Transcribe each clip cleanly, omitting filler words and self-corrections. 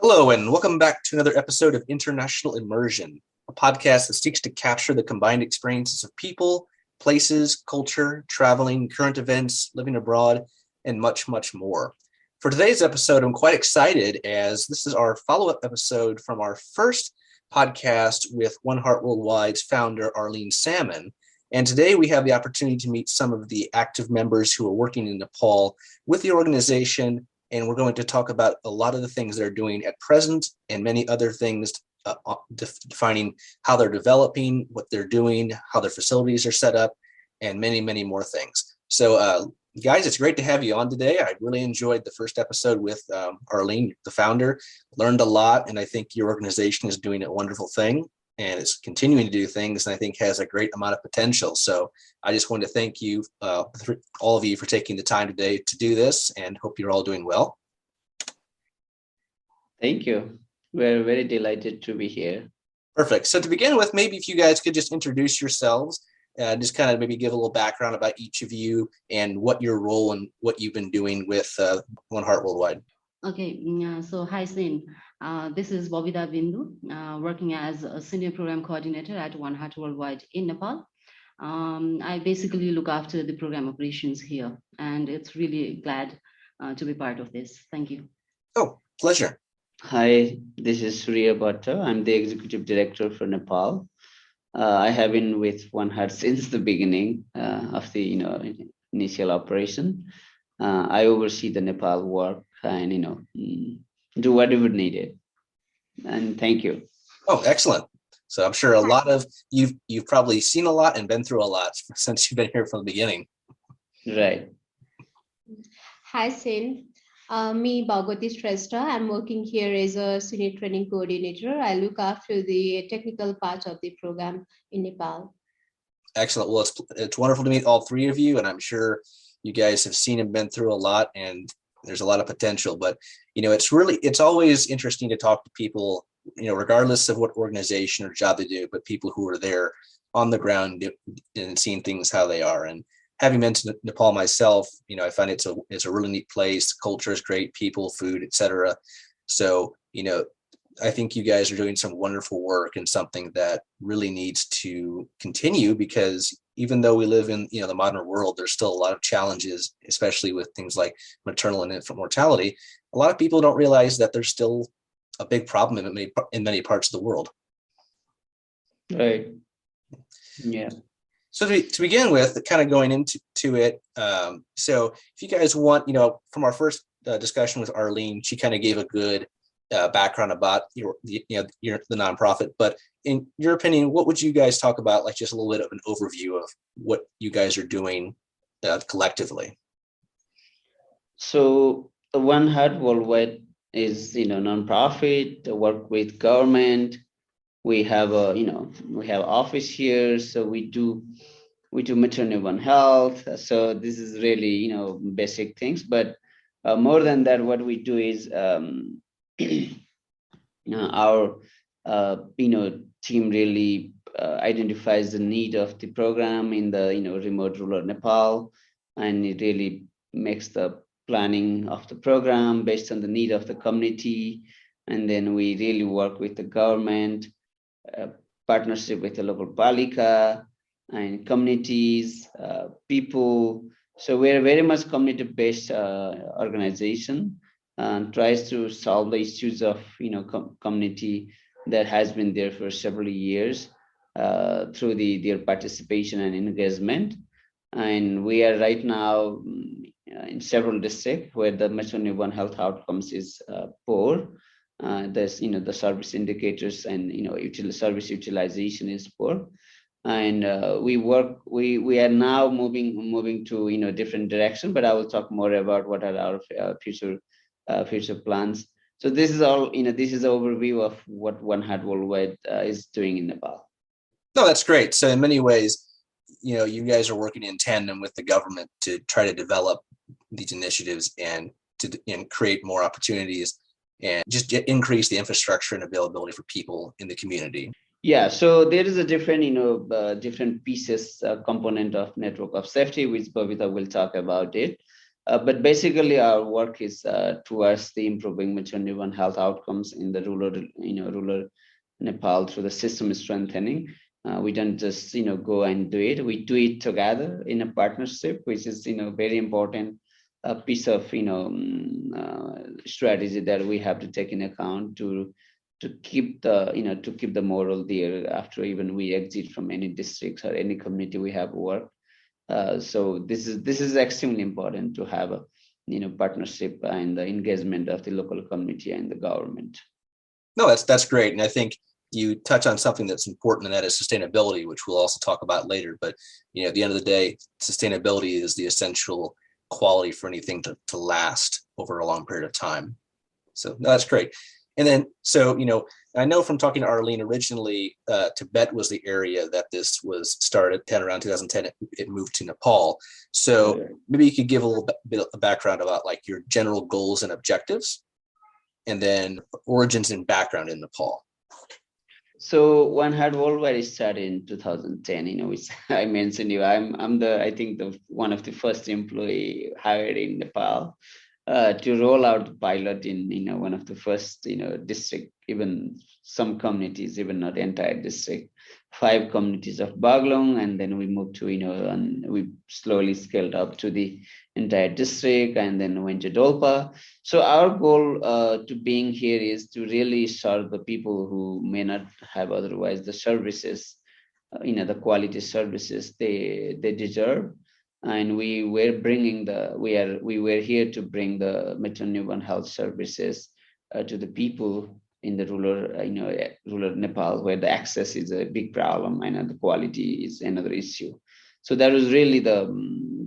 Hello, and welcome back to another episode of International Immersion, a podcast that seeks to capture the combined experiences of people, places, culture, traveling, current events, living abroad, and much, much more. For today's episode, I'm quite excited as this is our follow-up episode from our first podcast with One Heart Worldwide's founder, Arlene Salmon. And today we have the opportunity to meet some of the active members who are working in Nepal with the organization. And we're going to talk about a lot of the things they're doing at present and many other things, defining how they're developing, what they're doing, how their facilities are set up, and many, many more things. So, guys, it's great to have you on today. I really enjoyed the first episode with Arlene, the founder, learned a lot, and I think your organization is doing a wonderful thing and it's continuing to do things, and I think has a great amount of potential. So I just want to thank you, all of you, for taking the time today to do this, and hope you're all doing well. Thank you. We're very delighted to be here. Perfect. So to begin with, maybe if you guys could just introduce yourselves, just kind of maybe give a little background about each of you and what your role and what you've been doing with One Heart Worldwide. Okay, so hi, Sin. This is Bobita Bindu, working as a senior program coordinator at One Heart Worldwide in Nepal. I basically look after the program operations here, and it's really glad to be part of this. Thank you. Oh, pleasure. Hi, this is Surya Bhatta. I'm the executive director for Nepal. I have been with One Heart since the beginning of the initial operation. I oversee the Nepal work and do whatever needed. And thank you. Oh, excellent. So I'm sure a lot of you've probably seen a lot and been through a lot since you've been here from the beginning. Right. Hi, Sin. Me, Bhagwati Shrestha. I'm working here as a senior training coordinator. I look after the technical part of the program in Nepal. Excellent. Well, it's wonderful to meet all three of you, and I'm sure you guys have seen and been through a lot, and there's a lot of potential. But it's always interesting to talk to people, regardless of what organization or job they do, but people who are there on the ground and seeing things how they are. And having been to Nepal myself, I find it's a really neat place. Culture is great, people, food, etc. So, I think you guys are doing some wonderful work and something that really needs to continue, because even though we live in the modern world, there's still a lot of challenges, especially with things like maternal and infant mortality. A lot of people don't realize that there's still a big problem in many parts of the world. Right. Yeah. So to begin with, kind of going into it, so if you guys want, from our first discussion with Arlene, she kind of gave a good background about the nonprofit. But in your opinion, what would you guys talk about, like just a little bit of an overview of what you guys are doing collectively? So the One Heart Worldwide is nonprofit, work with government. We have we have office here, so we do maternal one health. So this is really basic things, but more than that, what we do is our team really identifies the need of the program in the remote rural Nepal, and it really makes the planning of the program based on the need of the community. And then we really work with the government, partnership with the local palika and communities, people. So we're very much community-based organization, and tries to solve the issues of community that has been there for several years through their participation and engagement. And we are right now in several districts where the maternal one health outcomes is poor. There's the service indicators and service utilization is poor. And we are now moving to different direction, but I will talk more about what are our future plans. So this is all this is an overview of what One Heart Worldwide is doing in Nepal. No, that's great. So in many ways, you guys are working in tandem with the government to try to develop these initiatives and create more opportunities and just increase the infrastructure and availability for people in the community. Yeah, so there is a different, different pieces component of network of safety, which Bhavita will talk about it. But basically, our work is towards the improving maternity-born health outcomes in the rural Nepal through the system strengthening. We don't just go and do it. We do it together in a partnership, which is very important piece of strategy that we have to take in account to keep the moral there after even we exit from any districts or any community we have worked. So this is extremely important to have a partnership and the engagement of the local community and the government. No, that's great, and I think you touch on something that's important, and that is sustainability, which we'll also talk about later. But at the end of the day, sustainability is the essential quality for anything to last over a long period of time. So no, that's great. And then, so, I know from talking to Arlene originally, Tibet was the area that this was started around 2010. It moved to Nepal. So maybe you could give a little bit of background about like your general goals and objectives, and then origins and background in Nepal. So One Heart Worldwide started in 2010, which I mentioned I'm the one of the first employee hired in Nepal to roll out the pilot in one of the first district, even some communities, even not the entire district, 5 communities of Baglong, and then we moved to and we slowly scaled up to the entire district, and then went to Dolpa. So our goal to being here is to really serve the people who may not have otherwise the services, the quality services they deserve. And we were here to bring the maternal newborn health services to the people in the rural Nepal, where the access is a big problem and the quality is another issue. So that was really the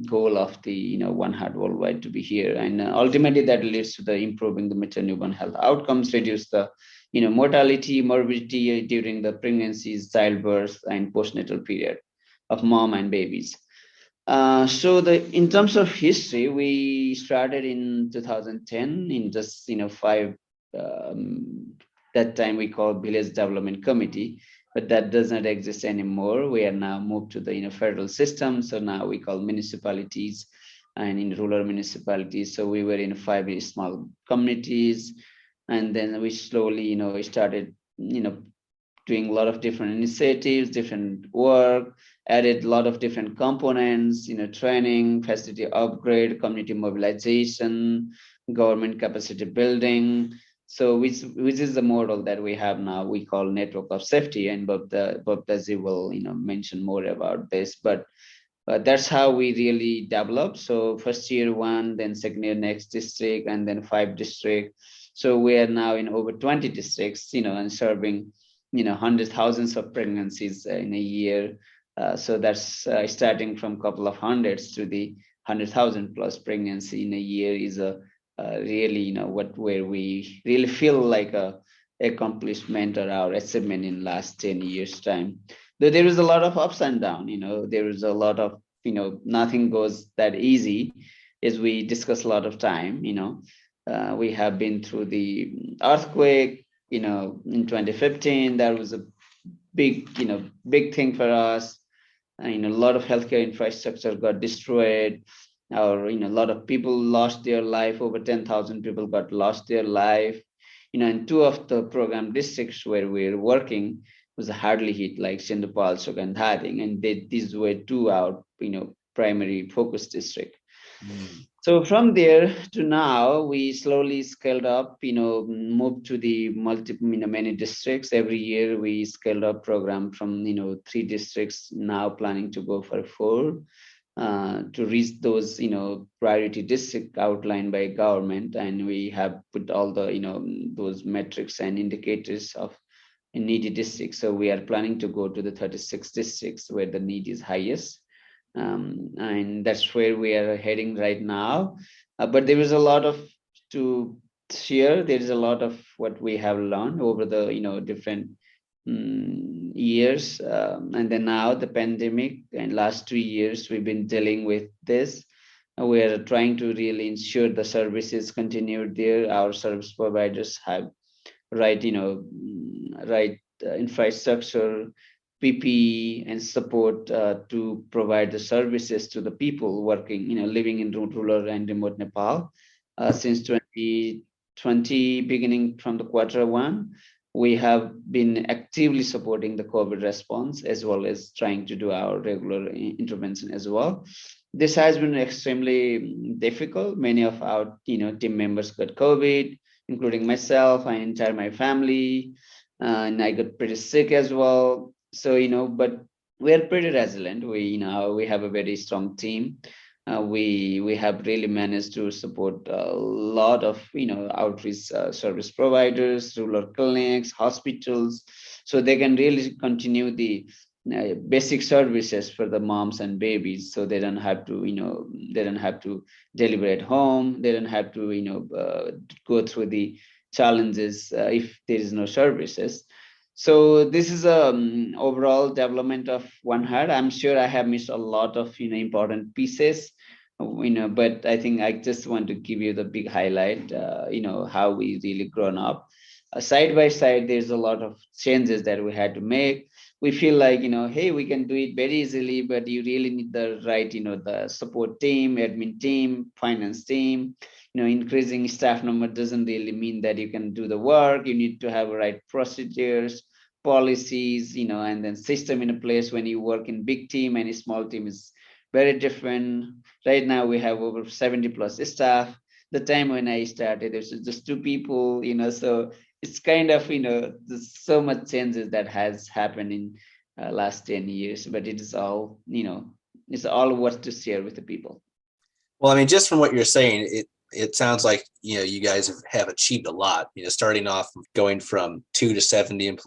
goal of the One Heart Worldwide to be here, and ultimately that leads to the improving the maternal newborn health outcomes, reduce the mortality, morbidity during the pregnancies, childbirth, and postnatal period of mom and babies. So in terms of history, we started in 2010 in just 5. That time we called Village Development Committee, but that does not exist anymore. We are now moved to the federal system, so now we call municipalities, and in rural municipalities. So we were in 5 very small communities, and then we slowly started doing a lot of different initiatives, different work, added a lot of different components, training, facility upgrade, community mobilization, government capacity building. So which is the model that we have now, we call network of safety, and Bob Dazi will mention more about this, but that's how we really develop. So first year 1, then second year next district, and then 5 district. So we are now in over 20 districts, and serving hundreds, thousands of pregnancies in a year. So that's starting from a couple of hundreds to the 100,000 plus pregnancy in a year is a really where we really feel like a accomplishment or our achievement in last 10 years time. Though there is a lot of ups and downs, there is a lot of nothing goes that easy, as we discuss a lot of time. We have been through the earthquake in 2015. That was a big thing for us. A lot of healthcare infrastructure got destroyed, or a lot of people lost their life. Over 10,000 people got lost their life. In 2 of the program districts where we're working was hardly hit, like Sindupal, Sok, and Dharing, and these were 2 out primary focus district. So from there to now, we slowly scaled up, moved to the many districts. Every year we scaled up program from 3 districts, now planning to go for 4 to reach those priority district outlined by government. And we have put all the those metrics and indicators of needy districts. So we are planning to go to the 36 districts where the need is highest. And that's where we are heading right now. But there is a lot of to share. There is a lot of what we have learned over the different years, and then now the pandemic, and last 2 years we've been dealing with this. We are trying to really ensure the services continued there. Our service providers have right infrastructure, PPE and support to provide the services to the people working, living in rural and remote Nepal. Since 2020, beginning from the quarter 1, we have been actively supporting the COVID response as well as trying to do our regular intervention as well. This has been extremely difficult. Many of our team members got COVID, including myself and entire my family, and I got pretty sick as well. So but we are pretty resilient. We have a very strong team. We have really managed to support a lot of outreach service providers, rural clinics, hospitals, so they can really continue the basic services for the moms and babies, so they don't have to deliver at home. They don't have to go through the challenges if there is no services. So this is a overall development of One Heart. I'm sure I have missed a lot of important pieces, but I think I just want to give you the big highlight. How we really grown up. Side by side, there's a lot of changes that we had to make. We feel like hey, we can do it very easily, but you really need the right the support team, admin team, finance team. Increasing staff number doesn't really mean that you can do the work. You need to have right procedures, policies, and then system in a place. When you work in big team and a small team is very different. Right now we have over 70 plus staff. The time when I started, there was just 2 people, so it's kind of, there's so much changes that has happened in last 10 years, but it is all, it's all worth to share with the people. Well, I mean, just from what you're saying, it sounds like you guys have achieved a lot. Starting off going from 2 to 70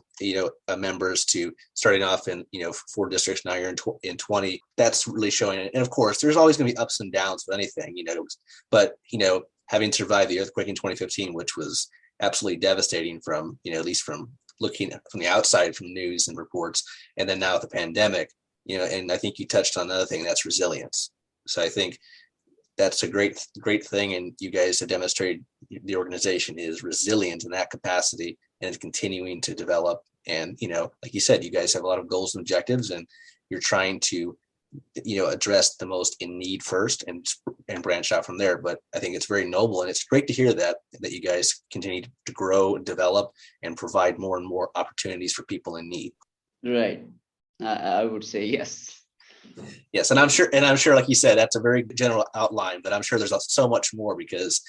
members to starting off in 4 districts. Now you're in 20. That's really showing it. And of course, there's always going to be ups and downs with anything. But having survived the earthquake in 2015, which was absolutely devastating from at least from looking from the outside, from news and reports, and then now with the pandemic, and I think you touched on another thing, that's resilience. So I think that's a great thing, and you guys have demonstrated the organization is resilient in that capacity and is continuing to develop. And like you said, you guys have a lot of goals and objectives, and you're trying to address the most in need first and branch out from there. But I think it's very noble, and it's great to hear that you guys continue to grow, develop, and provide more and more opportunities for people in need. Right. I would say yes. Yes, and I'm sure, like you said, that's a very general outline, but I'm sure there's so much more because,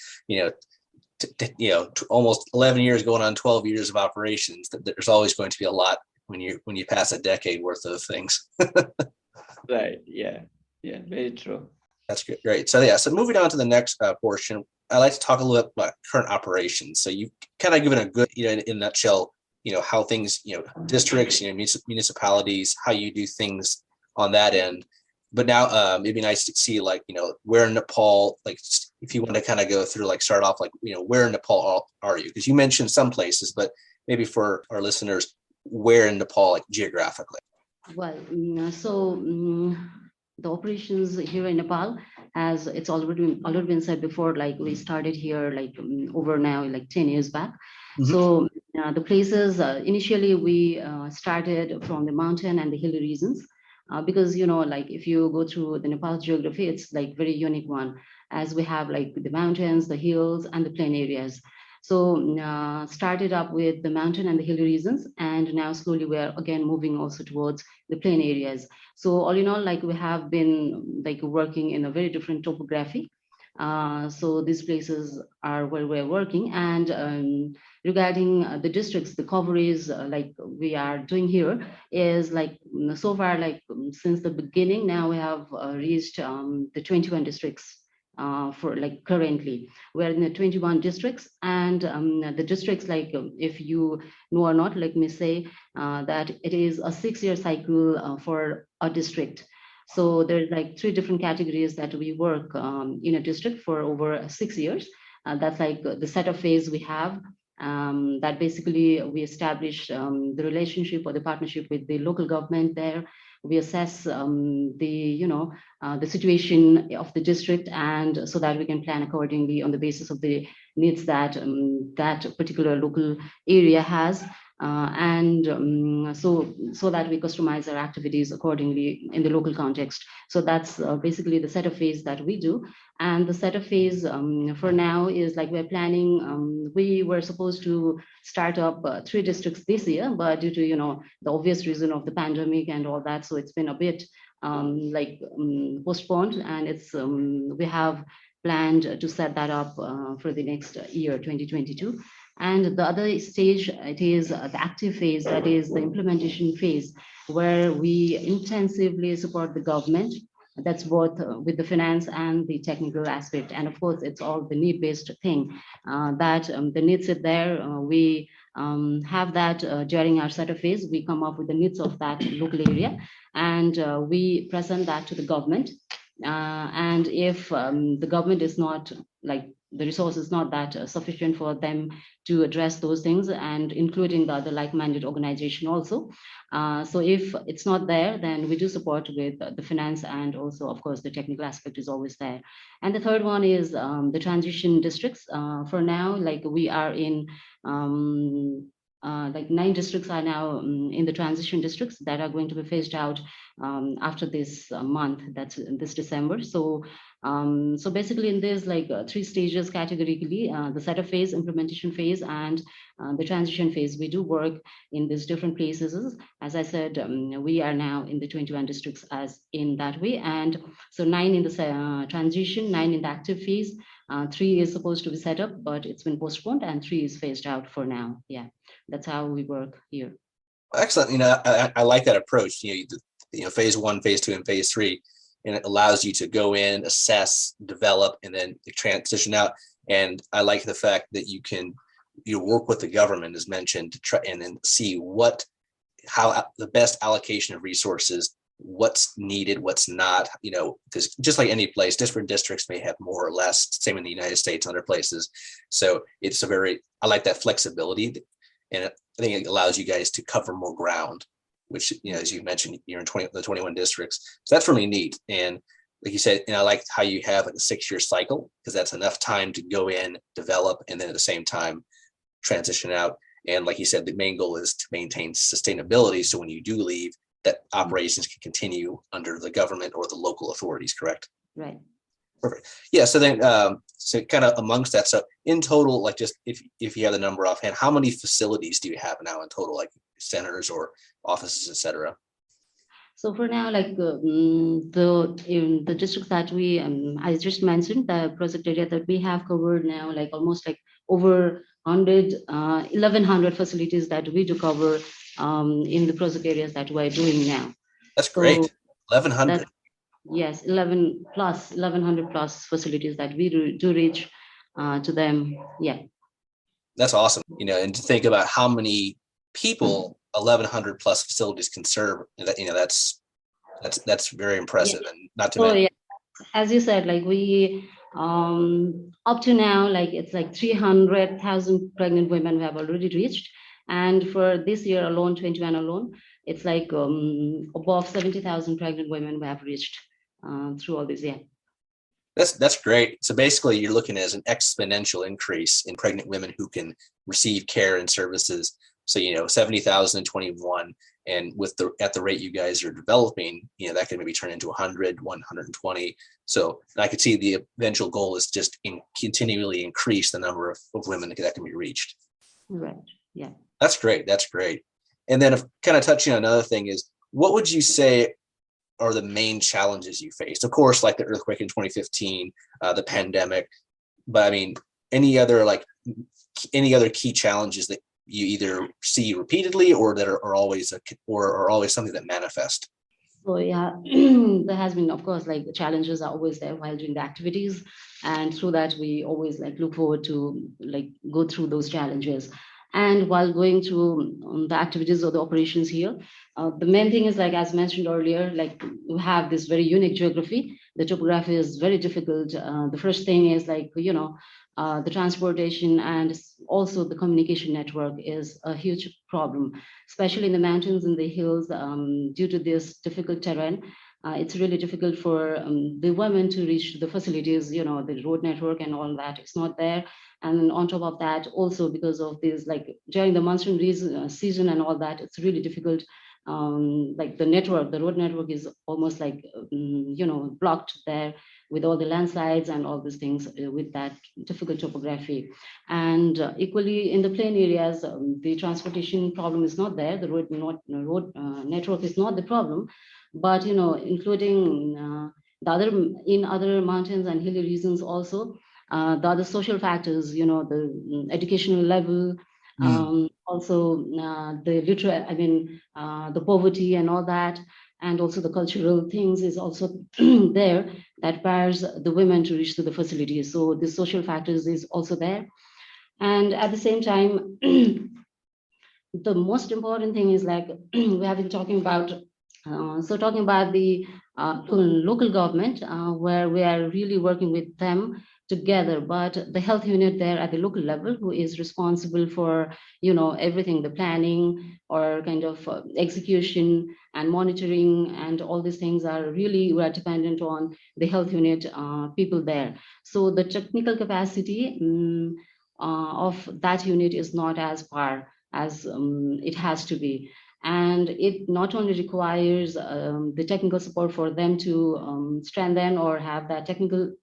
almost 11 years going on 12 years of operations, there's always going to be a lot when you pass a decade worth of things. Right. Yeah. Very true. That's great. So moving on to the next portion, I'd like to talk a little bit about current operations. So you've kind of given a good, in a nutshell, how things, districts, municipalities, how you do things on that end. But now it'd be nice to see where in Nepal, if you want to kind of go through, start off, where in Nepal are you? Because you mentioned some places, but maybe for our listeners, where in Nepal, geographically? Well, the operations here in Nepal, as it's already been said before, we started here over now 10 years back. Mm-hmm. So the places initially we started from the mountain and the hilly regions. Because if you go through the Nepal geography, it's very unique one, as we have the mountains, the hills, and the plain areas. So started up with the mountain and the hilly regions, and now slowly we are again moving also towards the plain areas. So all in all, we have been working in a very different topography. So these places are where we're working. And regarding the districts, the coverage we are doing here is so far, since the beginning, now we have reached the 21 districts. For currently we're in the 21 districts, and the districts, if you know or not, let me say that it is a 6-year cycle for a district. So there's 3 different categories that we work in a district for over 6 years. That's the setup phase we have. That basically we establish the relationship or the partnership with the local government there. We assess the situation of the district, and so that we can plan accordingly on the basis of the needs that that particular local area has. So that we customize our activities accordingly in the local context. So that's basically the setup phase that we do. And the setup phase for now is like we're planning. We were supposed to start up 3 districts this year, but due to the obvious reason of the pandemic and all that, so it's been a bit postponed, and we have planned to set that up for the next year, 2022. And the other stage, it is the active phase, that is the implementation phase, where we intensively support the government. That's both with the finance and the technical aspect. And of course, it's all the need-based thing that the needs are there. We have that during our setup phase. We come up with the needs of that local area, and we present that to the government. And if the government is not the resource is not that sufficient for them to address those things, and including the other like-minded organization also. So if it's not there, then we do support with the finance, and also, of course, the technical aspect is always there. And the third one is the transition districts. For now, we are in 9 districts are now in the transition districts that are going to be phased out after this month, that's this December. So basically in this 3 stages categorically, the setup phase, implementation phase, and the transition phase, we do work in these different places. As I said, we are now in the 21 districts as in that way. And so 9 in the transition, 9 in the active phase, 3 is supposed to be set up, but it's been postponed, and 3 is phased out for now. Yeah, that's how we work here. Excellent. I like that approach. Phase 1, phase 2, and phase 3, and it allows you to go in, assess, develop, and then transition out. And I like the fact that you work with the government, as mentioned, to try and then see how the best allocation of resources, what's needed, what's not, because just like any place, different districts may have more or less, same in the United States and other places. So I like that flexibility, and I think it allows you guys to cover more ground, which, as you mentioned, you're in the 21 districts. So that's really neat. And like you said, I like how you have a 6-year cycle, because that's enough time to go in, develop, and then at the same time transition out. And like you said, the main goal is to maintain sustainability. So when you do leave, that operations can continue under the government or the local authorities, correct? Right. Perfect. Yeah. So then, so kind of amongst that, so in total, just if you have the number offhand, how many facilities do you have now in total, like centers or offices, etc.? So for now, in the districts that I just mentioned, the project area that we have covered now, almost over 1,100 facilities that we do cover in the project areas that we're doing now. That's great. 1,100. Yes, 1,100 plus facilities that we do reach to them. Yeah. That's awesome. And to think about how many people 1,100 plus facilities can serve, that's very impressive. Yeah. And not to mention, yeah. As you said, we up to now, it's 300,000 pregnant women we have already reached. And for this year alone, 21 alone, it's above 70,000 pregnant women we have reached through all this. Yeah. That's great. So basically you're looking at an exponential increase in pregnant women who can receive care and services. So, 70,000 in 21, and at the rate you guys are developing, that could maybe turn into 100, 120. So I could see the eventual goal is just continually increase the number of women that can be reached. Right. Yeah. That's great. That's great. And then kind of touching on another thing is, what would you say are the main challenges you faced? Of course, like the earthquake in 2015, the pandemic, but I mean, any other key challenges that you either see repeatedly or that are always something that manifest? So yeah, there has been, of course, the challenges are always there while doing the activities, and through that we always look forward to go through those challenges. And while going through the activities or the operations here, the main thing is, as mentioned earlier, we have this very unique geography. The topography is very difficult. The first thing is the transportation and also the communication network is a huge problem, especially in the mountains and the hills due to this difficult terrain. it's really difficult for the women to reach the facilities, the road network and all that. It's not there. And on top of that, also because of this, like during the monsoon season and all that, it's really difficult. Like the road network is almost like, blocked there with all the landslides and all these things, with that difficult topography. And equally in the plain areas, the transportation problem is not there. The road network is not the problem, but including in other mountains and hilly regions also, the other social factors, the educational level, also the poverty and all that, and also the cultural things is also there, that bars the women to reach to the facilities. So the social factors is also there. And at the same time, the most important thing is, like we have been talking about, talking about the local government, where we are really working with them together, but the health unit there at the local level, who is responsible for everything, the planning or kind of execution and monitoring and all these things, we are dependent on the health unit people there. So the technical capacity of that unit is not as far as it has to be. And it not only requires the technical support for them to strengthen or have that technical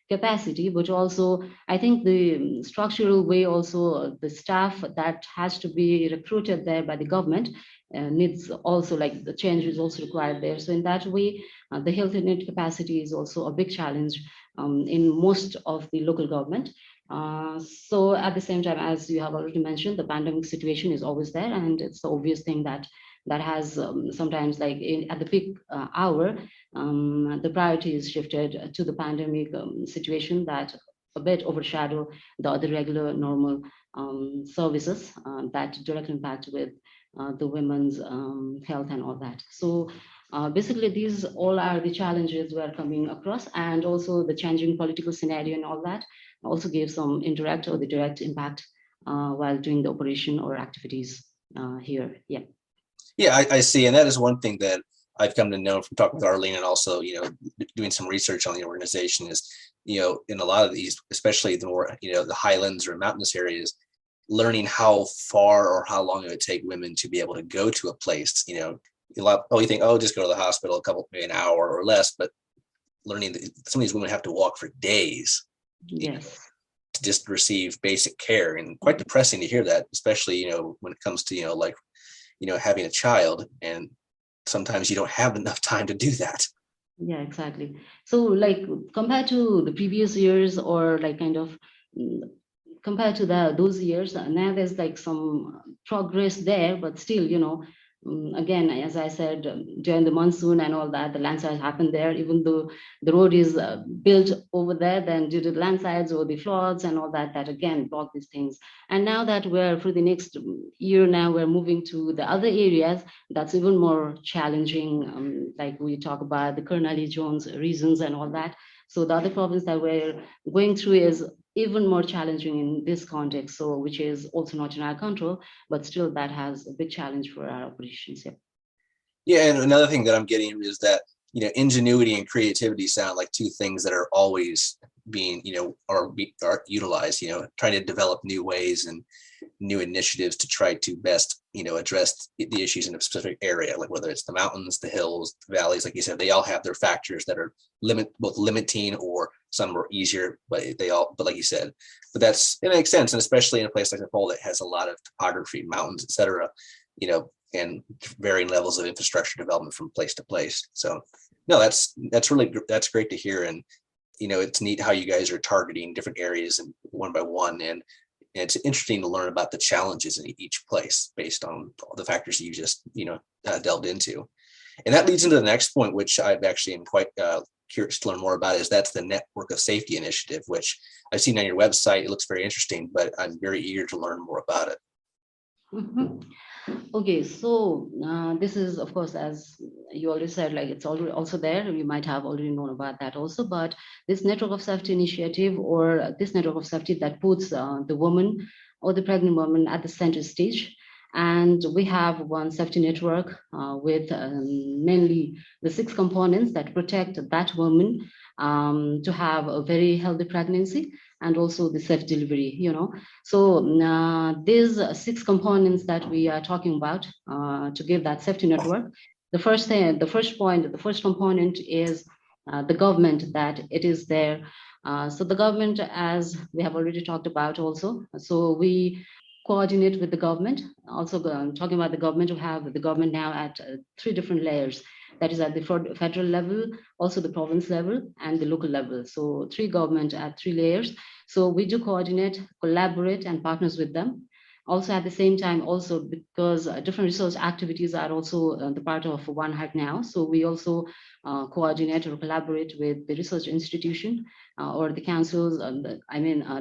capacity, but also I think the structural way, also the staff that has to be recruited there by the government needs also, like the change is also required there. So in that way, the health unit capacity is also a big challenge in most of the local government. So at the same time, as you have already mentioned, the pandemic situation is always there, and it's the obvious thing that has sometimes, like at the peak hour, the priority is shifted to the pandemic situation that a bit overshadow the other regular normal services that directly impact with the women's health and all that. So basically, these all are the challenges we are coming across, and also the changing political scenario and all that also gave some indirect or the direct impact while doing the operation or activities here. Yeah. Yeah, I see. And that is one thing that I've come to know from talking with Arlene, and also, doing some research on the organization is, in a lot of these, especially the more, the highlands or mountainous areas, learning how far or how long it would take women to be able to go to a place, you think, just go to the hospital maybe an hour or less, but learning that some of these women have to walk for days. Yes. To just receive basic care, and quite depressing to hear that, especially, when it comes to, having a child, and sometimes you don't have enough time to do that. Yeah, exactly. So like compared to the previous years, or like kind of compared to those years, now there's like some progress there, but still, again, as I said, during the monsoon and all that, the landslides happen there, even though the road is built over there, then due to the landslides or the floods and all that, that again block these things. And now that we're, for the next year now, we're moving to the other areas, that's even more challenging. Like we talk about the Karnali Jones regions and all that. So the other problems that we're going through is even more challenging in this context, so which is also not in our control, but still that has a big challenge for our operations. Yeah, and another thing that I'm getting is that, ingenuity and creativity sound like two things that are always being, are utilized, trying to develop new ways and new initiatives to try to best, address the issues in a specific area, like whether it's the mountains, the hills, the valleys, like you said, they all have their factors that are both limiting, or some are easier, but like you said, but it makes sense. And especially in a place like Nepal that has a lot of topography, mountains, et cetera, and varying levels of infrastructure development from place to place. So no, that's great to hear. And, it's neat how you guys are targeting different areas and one by one. And it's interesting to learn about the challenges in each place based on the factors you just, delved into. And that leads into the next point, which I've actually am quite curious to learn more about, is that's the Network of Safety Initiative, which I've seen on your website. It looks very interesting, but I'm very eager to learn more about it. Mm-hmm. Okay, so this is, of course, as you already said, like it's already also there. You might have already known about that also, but this Network of Safety Initiative, or this Network of Safety that puts the woman or the pregnant woman at the center stage, And we have one safety network with mainly the 6 components that protect that woman to have a very healthy pregnancy and also the safe delivery, So these 6 components that we are talking about to give that safety network, the first component is the government, that it is there. So the government, as we have already talked about also, so we coordinate with the government. Also talking about the government, we have the government now at 3 different layers. That is at the federal level, also the province level, and the local level. So 3 government at 3 layers. So we do coordinate, collaborate, and partners with them. Also at the same time, also because different research activities are also the part of One Heart now. So we also coordinate or collaborate with the research institution or the councils, the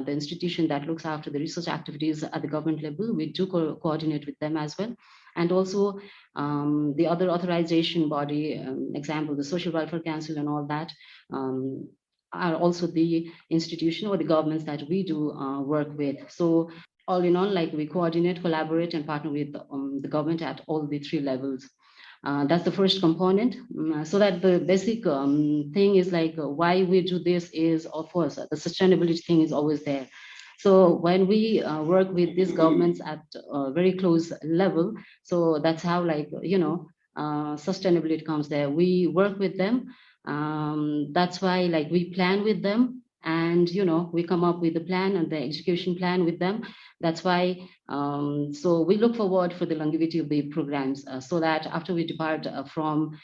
institution that looks after the research activities at the government level. We do coordinate with them as well. And also the other authorization body, example, the Social Welfare Council and all that, are also the institution or the governments that we do work with. So all in all, like we coordinate, collaborate, and partner with the government at all the 3 levels. That's the first component. So that the basic thing is like why we do this is, of course, the sustainability thing is always there. So when we work with these governments at a very close level, so that's how sustainability comes there. We work with them. That's why like we plan with them, and we come up with the plan and the execution plan with them. That's why so we look forward for the longevity of the programs, so that after we depart from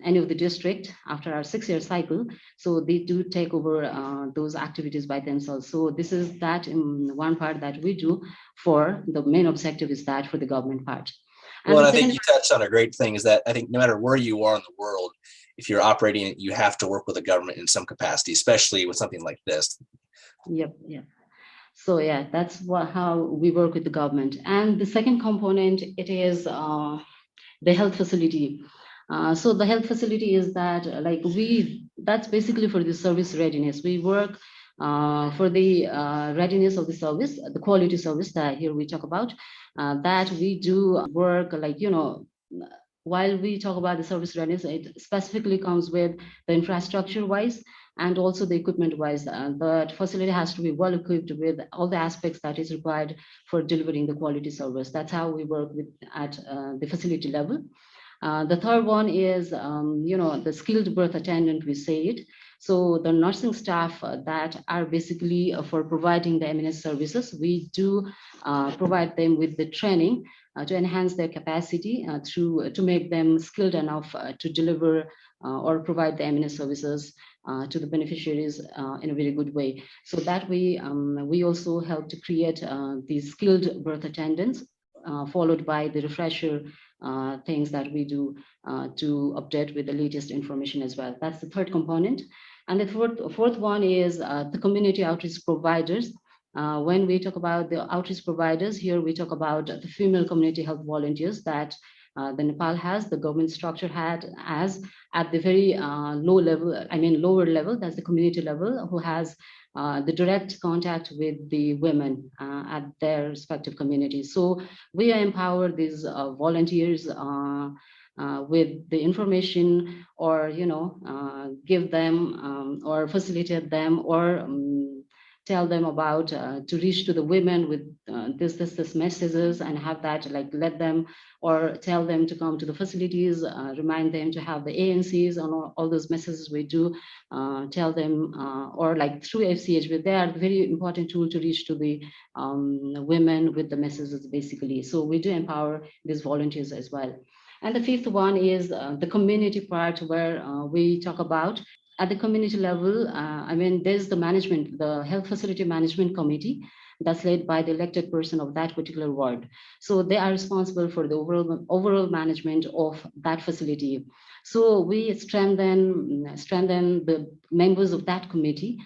any of the district after our 6-year cycle, so they do take over those activities by themselves. So this is that in one part that we do. For the main objective is that for the government part. And I think you touched on a great thing, is that I think no matter where you are in the world, if you're operating it, you have to work with the government in some capacity, especially with something like this. Yep. So yeah, that's how we work with the government. And the second component, it is the health facility. So the health facility is that that's basically for the service readiness. We work for the readiness of the service, the quality service that here we talk about, that we do work while we talk about the service readiness, it specifically comes with the infrastructure wise and also the equipment wise. The facility has to be well equipped with all the aspects that is required for delivering the quality service. That's how we work with at the facility level. The third one is, the skilled birth attendant, we say it. So the nursing staff that are basically for providing the M&S services, we do provide them with the training to enhance their capacity to make them skilled enough to deliver or provide the M&S services to the beneficiaries in a very good way. So that we also help to create these skilled birth attendants, followed by the refresher things that we do to update with the latest information as well. That's the third component. And the fourth one is the community outreach providers. When we talk about the outreach providers, here we talk about the female community health volunteers that the Nepal has, the government structure has at the very lower level, that's the community level, who has the direct contact with the women at their respective communities. So we empower these volunteers with the information, or give them or facilitate them, or tell them about to reach to the women with this messages, and have that let them or tell them to come to the facilities, remind them to have the ANCs and all those messages we do tell them, or through FCH, they are a very important tool to reach to the women with the messages basically. So we do empower these volunteers as well. And the fifth one is the community part, where we talk about at the community level. There's the management, the health facility management committee that's led by the elected person of that particular ward. So they are responsible for the overall management of that facility. So we strengthen the members of that committee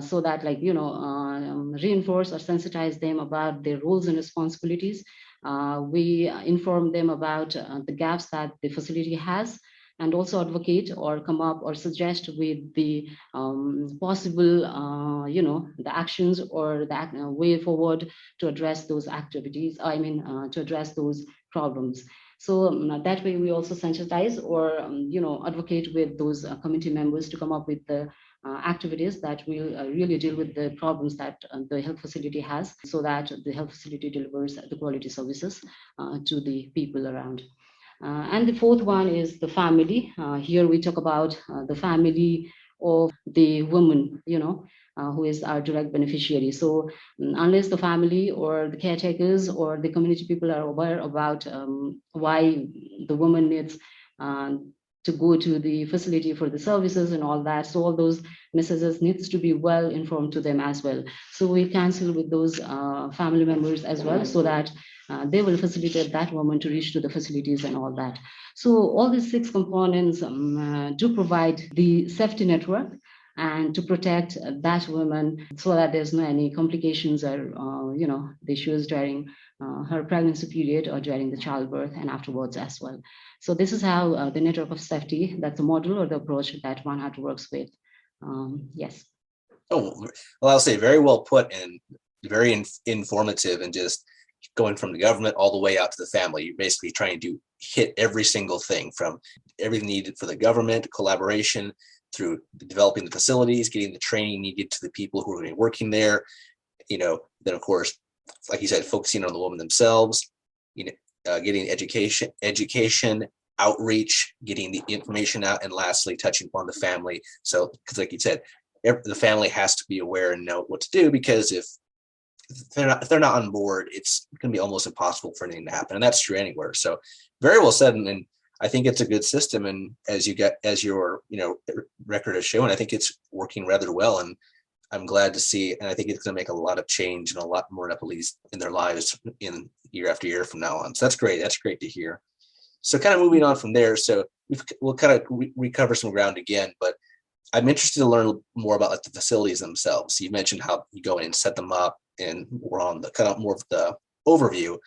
so that reinforce or sensitize them about their roles and responsibilities. We inform them about the gaps that the facility has, and also advocate or come up or suggest with the possible, the actions or the way forward to address those activities, to address those problems. So that way we also sensitize or, advocate with those committee members to come up with the activities that will really deal with the problems that the health facility has, so that the health facility delivers the quality services to the people around. And the fourth one is the family. Here we talk about the family of the woman, who is our direct beneficiary. So unless the family or the caretakers or the community people are aware about why the woman needs to go to the facility for the services and all that, so all those messages needs to be well informed to them as well. So we cancel with those family members as well, so that they will facilitate that woman to reach to the facilities and all that. So all these 6 components do provide the safety network and to protect that woman, so that there's no any complications or the issues during her pregnancy period or during the childbirth and afterwards as well. So this is how the network of safety, that's the model or the approach that One Heart works with. Yes. Oh, well, I'll say very well put and very informative, and just going from the government all the way out to the family. You're basically trying to hit every single thing, from everything needed for the government, collaboration, through developing the facilities, getting the training needed to the people who are going to be working there. Then of course, like you said, focusing on the women themselves, getting education, outreach, getting the information out, and lastly, touching upon the family. So, because like you said, the family has to be aware and know what to do, because if they're not on board, it's going to be almost impossible for anything to happen, and that's true anywhere. So, very well said, and I think it's a good system. And as your record has shown, I think it's working rather well, and I'm glad to see. And I think it's going to make a lot of change and a lot more Nepalese in their lives in year after year from now on. So that's great. That's great to hear. So kind of moving on from there. So we'll kind of recover some ground again, but I'm interested to learn more about like the facilities themselves. So you mentioned how you go in and set them up, and we're on the kind of more of the overview.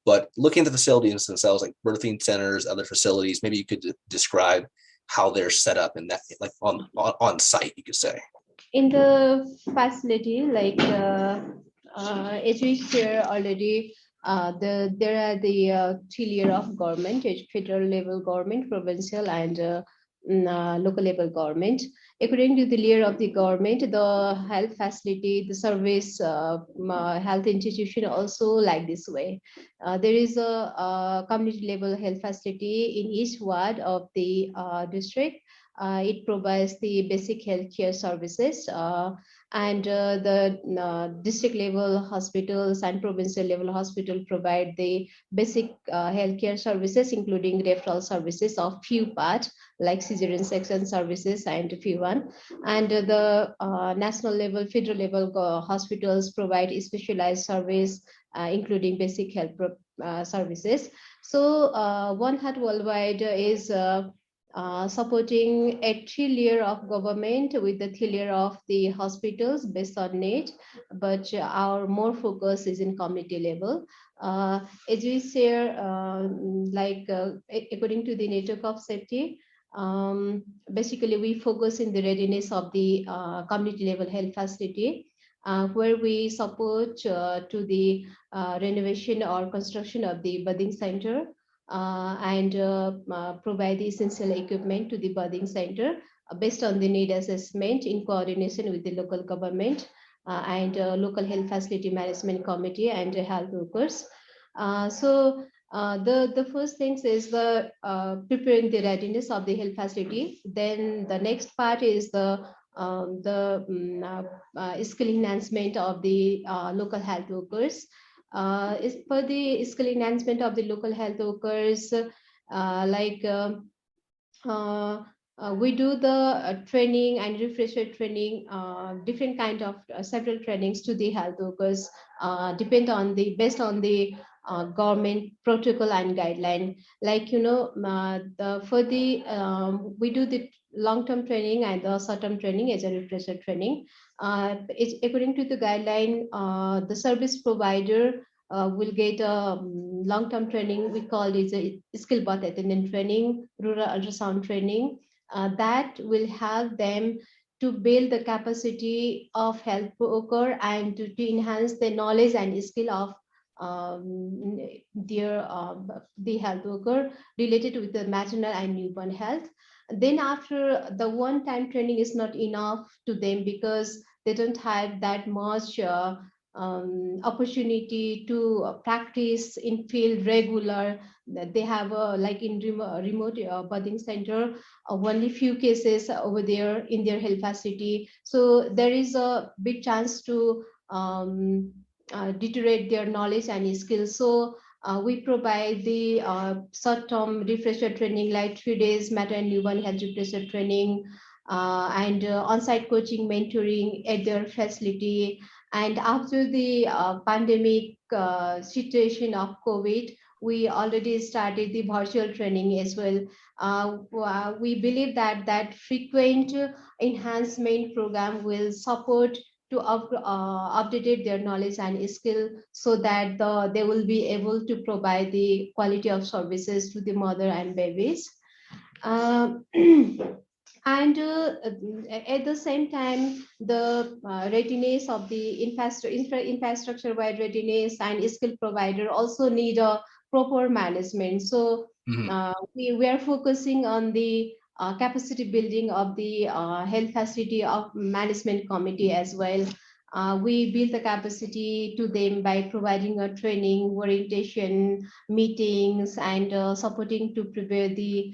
But looking at the facilities themselves, like birthing centers, other facilities, maybe you could describe how they're set up in that, like on site, you could say. In the facility, like as we share already, there are the 3 layer of government: federal level government, provincial, and local level government. According to the layer of the government, the health facility, the service, health institution also like this way. There is a community level health facility in each ward of the district. It provides the basic healthcare services, and the district level hospitals and provincial level hospital provide the basic healthcare services, including referral services of few parts like cesarean section services and few one. And the national level, federal level hospitals provide specialized service, including basic health services. So One Heart Worldwide is supporting a 3 layer of government with the 3 layer of the hospitals based on need, but our more focus is in community level. As we share, according to the network of safety, basically we focus in the readiness of the community level health facility, where we support to the renovation or construction of the birthing center, and provide the essential equipment to the birthing center based on the need assessment in coordination with the local government and local health facility management committee and health workers. So the first things is the preparing the readiness of the health facility. Then the next part is the skill enhancement of the local health workers. Is for the skill enhancement of the local health workers, we do the training and refresher training, different kind of several trainings to the health workers, based on the government protocol and guideline. Like we do the long-term training and the short-term training as a refresher training. It's according to the guideline, the service provider will get a long-term training. We call it a skill path attendant training, rural ultrasound training. That will help them to build the capacity of health worker and to enhance the knowledge and skill of the health worker related with the maternal and newborn health. Then after the one-time training is not enough to them because they don't have that much opportunity to practice in field regular. They have like in remote birthing center, only few cases over there in their health facility. So there is a big chance to deteriorate their knowledge and skills. So we provide the short-term refresher training like 3 days matter and newborn health refresher training and on-site coaching, mentoring at their facility. And after the pandemic situation of COVID, we already started the virtual training as well. We believe that that frequent enhancement program will support to update their knowledge and skill so that they will be able to provide the quality of services to the mother and babies. Um, and at the same time, the readiness of the infrastructure-wide readiness and skill provider also need a proper management. So we are focusing on the capacity building of the health facility of management committee as well. We build the capacity to them by providing a training, orientation, meetings, and supporting to prepare the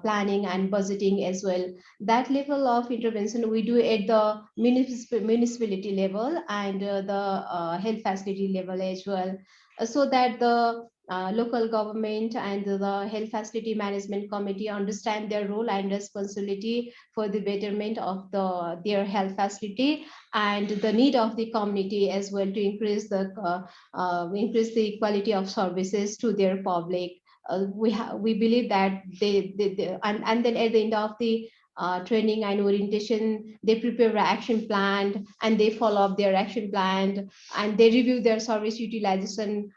planning and budgeting as well. That level of intervention we do at the municipality level and the health facility level as well, so that the local government and the health facility management committee understand their role and responsibility for the betterment of their health facility and the need of the community as well to increase the quality of services to their public. We believe that and then at the end of the training and orientation, they prepare an action plan and they follow up their action plan and they review their service utilization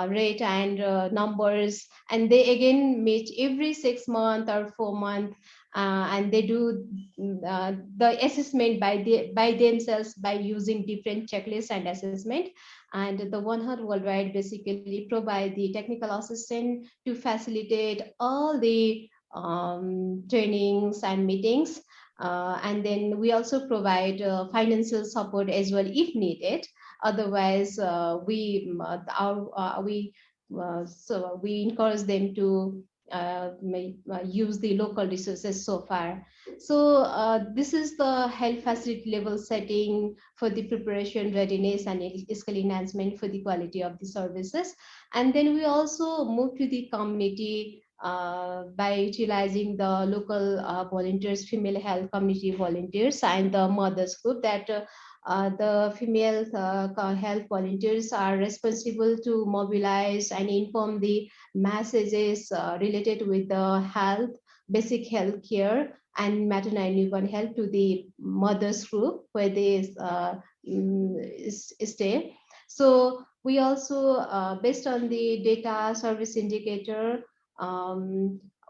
rate and numbers, and they again meet every 6 months or 4 months, and they do the assessment by themselves by using different checklists and assessment. And the One Heart Worldwide basically provide the technical assistant to facilitate all the trainings and meetings. And then we also provide financial support as well if needed. Otherwise, we encourage them to use the local resources so far. So this is the health facility level setting for the preparation, readiness, and skill enhancement for the quality of the services. And then we also move to the community by utilizing the local volunteers, female health community volunteers, and the mothers group that the female health volunteers are responsible to mobilize and inform the messages related with the health, basic health care, and maternal and newborn health to the mothers group where they stay. So we also, based on the data service indicator,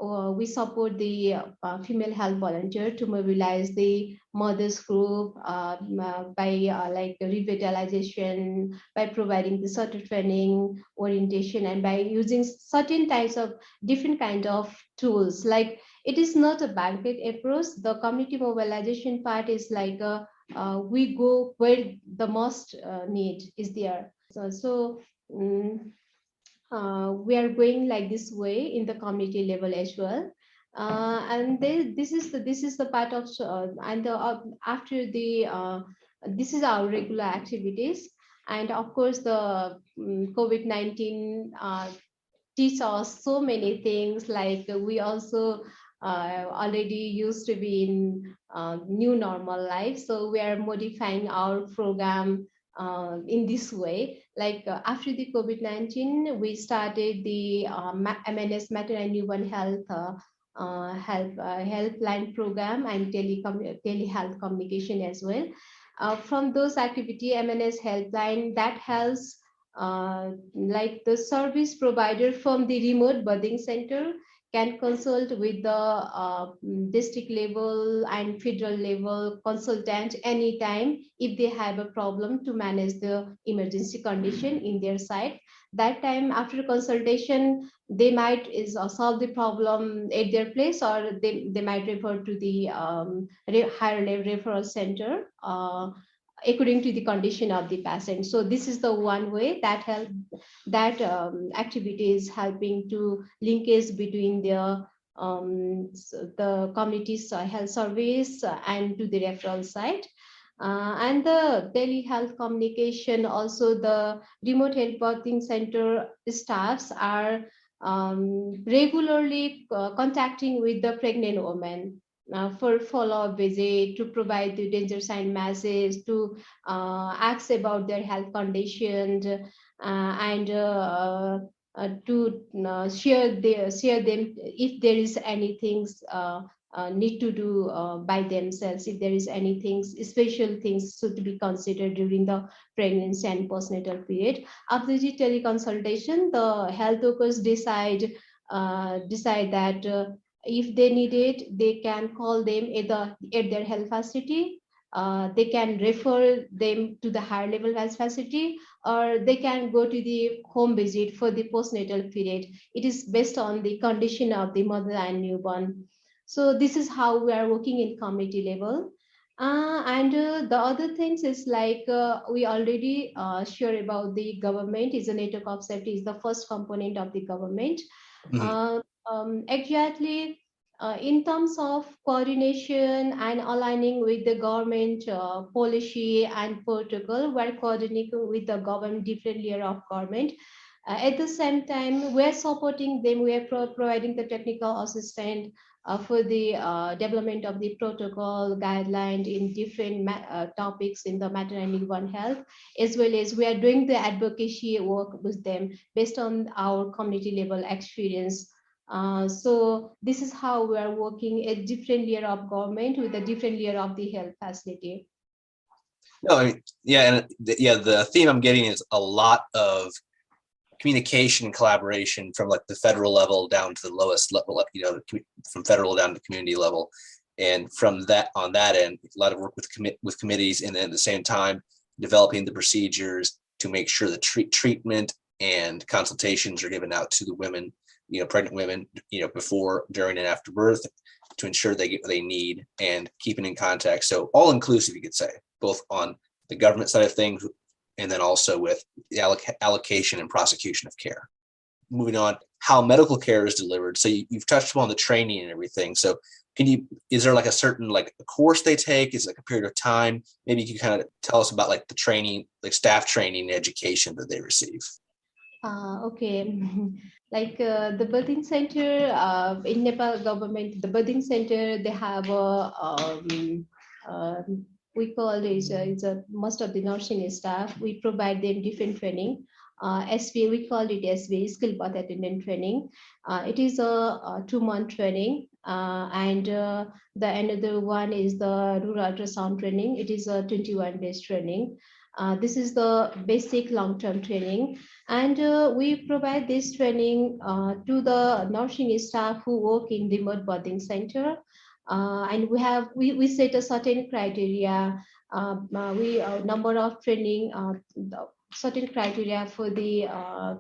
we support the female health volunteer to mobilize the mothers group by like revitalization, by providing the certain training, orientation, and by using certain types of different kind of tools. Like it is not a blanket approach. The community mobilization part is like we go where the most need is there. We are going like this way in the community level as well, and this is the part of after the this is our regular activities. And of course the COVID-19 teach us so many things, like we also already used to be in new normal life, so we are modifying our program in this way. Like after the COVID-19, we started the MNS Maternal and Newborn Health helpline program and telehealth communication as well. From those activity, MNS helpline that helps like the service provider from the remote birthing center can consult with the district level and federal level consultant anytime if they have a problem to manage the emergency condition in their site. That time after consultation, they might solve the problem at their place, or they might refer to the higher level referral center according to the condition of the patient. So this is the one way that activity is helping to linkage between the community's health service and to the referral site. And the telehealth communication, also the remote health birthing center staffs are regularly contacting with the pregnant woman for follow-up visit, to provide the danger sign message, to ask about their health conditions, and to share them if there is anything need to do by themselves, if there is anything special things should be considered during the pregnancy and postnatal period. After the teleconsultation, the health workers decide that if they need it, they can call them at their health facility. They can refer them to the higher level health facility, or they can go to the home visit for the postnatal period. It is based on the condition of the mother and newborn. So this is how we are working in community level. And the other things is like we already sure about the government is a network of safety is the first component of the government. Exactly. In terms of coordination and aligning with the government policy and protocol, we're coordinating with the government, different layer of government. At the same time, we're supporting them. We are providing the technical assistance for the development of the protocol guideline in different topics in the maternal and newborn health, as well as we are doing the advocacy work with them based on our community level experience. So this is how we are working at different layer of government with a different layer of the health facility. No, I mean, the theme I'm getting is a lot of communication and collaboration from like the federal level down to the lowest level, from federal down to community level. And from that, on that end, a lot of work with committees, and then at the same time, developing the procedures to make sure the treatment and consultations are given out to the women, pregnant women, before, during, and after birth, to ensure they get what they need, and keeping in contact. So all inclusive, you could say, both on the government side of things, and then also with the allocation and prosecution of care. Moving on, how medical care is delivered. So you've touched upon the training and everything. So is there like a certain a course they take? Is it like a period of time? Maybe you can kind of tell us about like the training, like staff training and education that they receive. Okay. Like the birthing center in Nepal government, the birthing center, they have we call it most of the nursing staff. We provide them different training. SBA, we call it SBA, skill birth attendant training. It is a 2-month training, and the another one is the rural ultrasound training. It is a 21 days training. This is the basic long-term training, and we provide this training to the nursing staff who work in remote birthing center. And we set a certain criteria. We number of training, certain criteria for the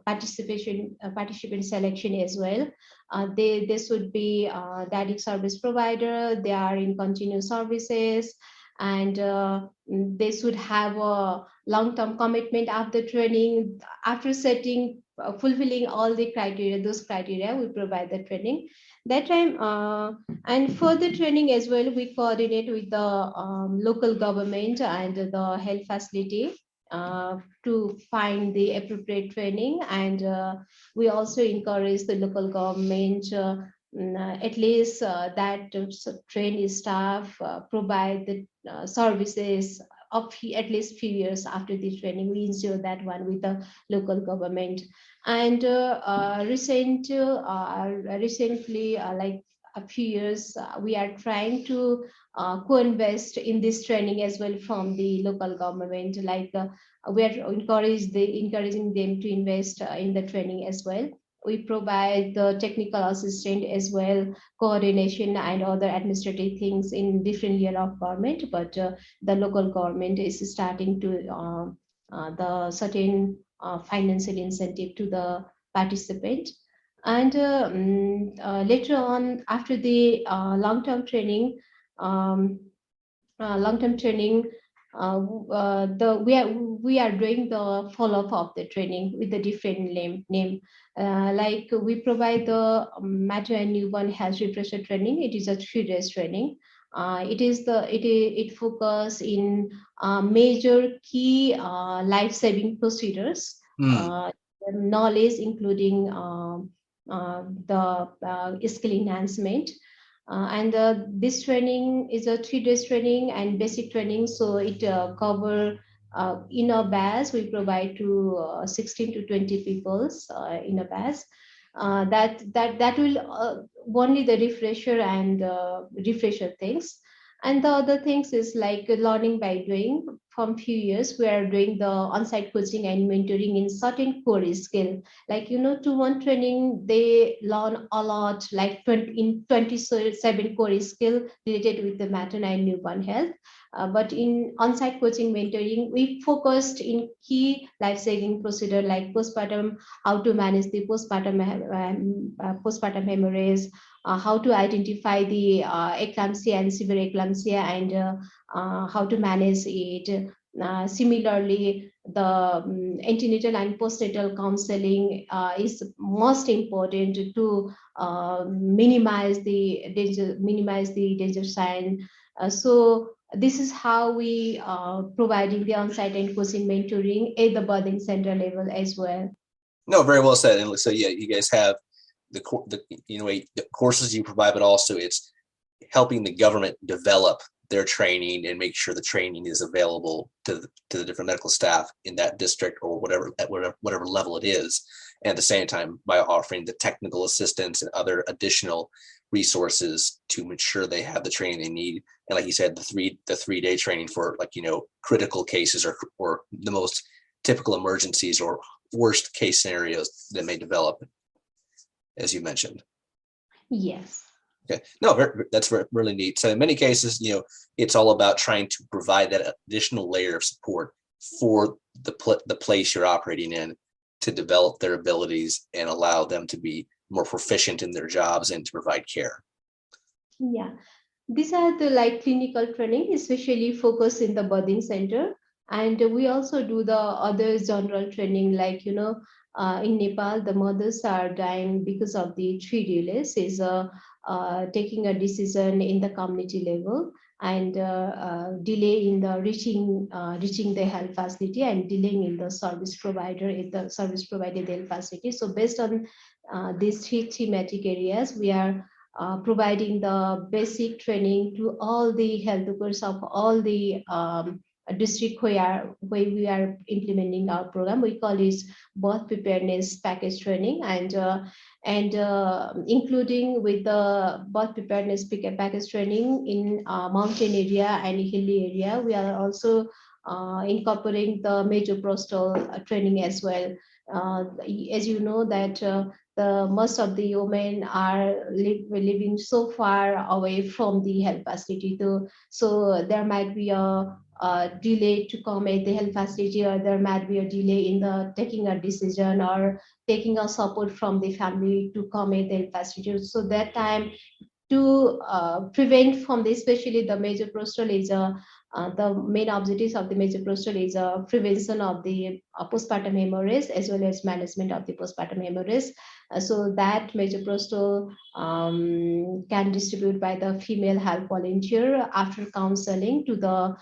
participant selection as well. They should be direct service provider. They are in continuous services, and they should have a long-term commitment after training. After fulfilling all the criteria, those criteria, we provide the training. That time, and for the training as well, we coordinate with the local government and the health facility to find the appropriate training, and we also encourage the local government at least that trained staff provide the services of at least few years after the training. We ensure that one with the local government. And recently, like a few years, we are trying to co-invest in this training as well from the local government. Like we are encouraging them to invest in the training as well. We provide the technical assistant as well, coordination and other administrative things in different layer of government. But the local government is starting to the certain financial incentive to the participant. And later on, after the long-term training, um, long-term training, we are doing the follow-up of the training with a different name. Like we provide the matter and newborn health refresher training. It is a 3 days training. It focus in major key life-saving procedures, knowledge including the skill enhancement. This training is a 3 days training and basic training, so it cover in a batch we provide to 16 to 20 people in a batch. That will only the refresher and refresher things. And the other things is like learning by doing. From few years, we are doing the on-site coaching and mentoring in certain core skill. Like, 2-1 training, they learn a lot, like 27 core skill related with the maternal and newborn health. But in on-site coaching mentoring, we focused in key life-saving procedure like postpartum, how to manage the postpartum hemorrhage, how to identify the eclampsia and severe eclampsia, and how to manage it. Similarly, the antenatal and postnatal counseling is most important to minimize the danger sign. So this is how we providing the on-site and coaching mentoring at the birthing center level as well. No, very well said. And so, yeah, you guys have the courses you provide, but also it's helping the government develop their training and make sure the training is available to the different medical staff in that district or whatever level it is. And at the same time, by offering the technical assistance and other additional resources to ensure they have the training they need. And like you said, the 3-day training for critical cases or the most typical emergencies or worst case scenarios that may develop, as you mentioned. Yes. Okay. No, that's really neat. So in many cases, it's all about trying to provide that additional layer of support for the place you're operating in to develop their abilities and allow them to be more proficient in their jobs and to provide care. Yeah, these are the clinical training, especially focused in the birthing center. And we also do the other general training, in Nepal, the mothers are dying because of the 3 delays, is taking a decision in the community level and delay in the reaching the health facility and delaying in the service provider the health facility. So based on these 3 thematic areas, we are providing the basic training to all the health workers of all the district where we are implementing our program. We call it birth preparedness package training, and including with the birth preparedness package training in mountain area and hilly area. We are also incorporating the major prostral training as well. As you know that the most of the women are living so far away from the health facility too, so there might be a delay to come at the health facility, or there might be a delay in the taking a decision or taking a support from the family to come at the health facility. So that time, to prevent from this, especially the major prostral is the main objectives of the major prostral is prevention of the postpartum hemorrhage as well as management of the postpartum hemorrhage. So that major prostral can distribute by the female health volunteer after counseling to the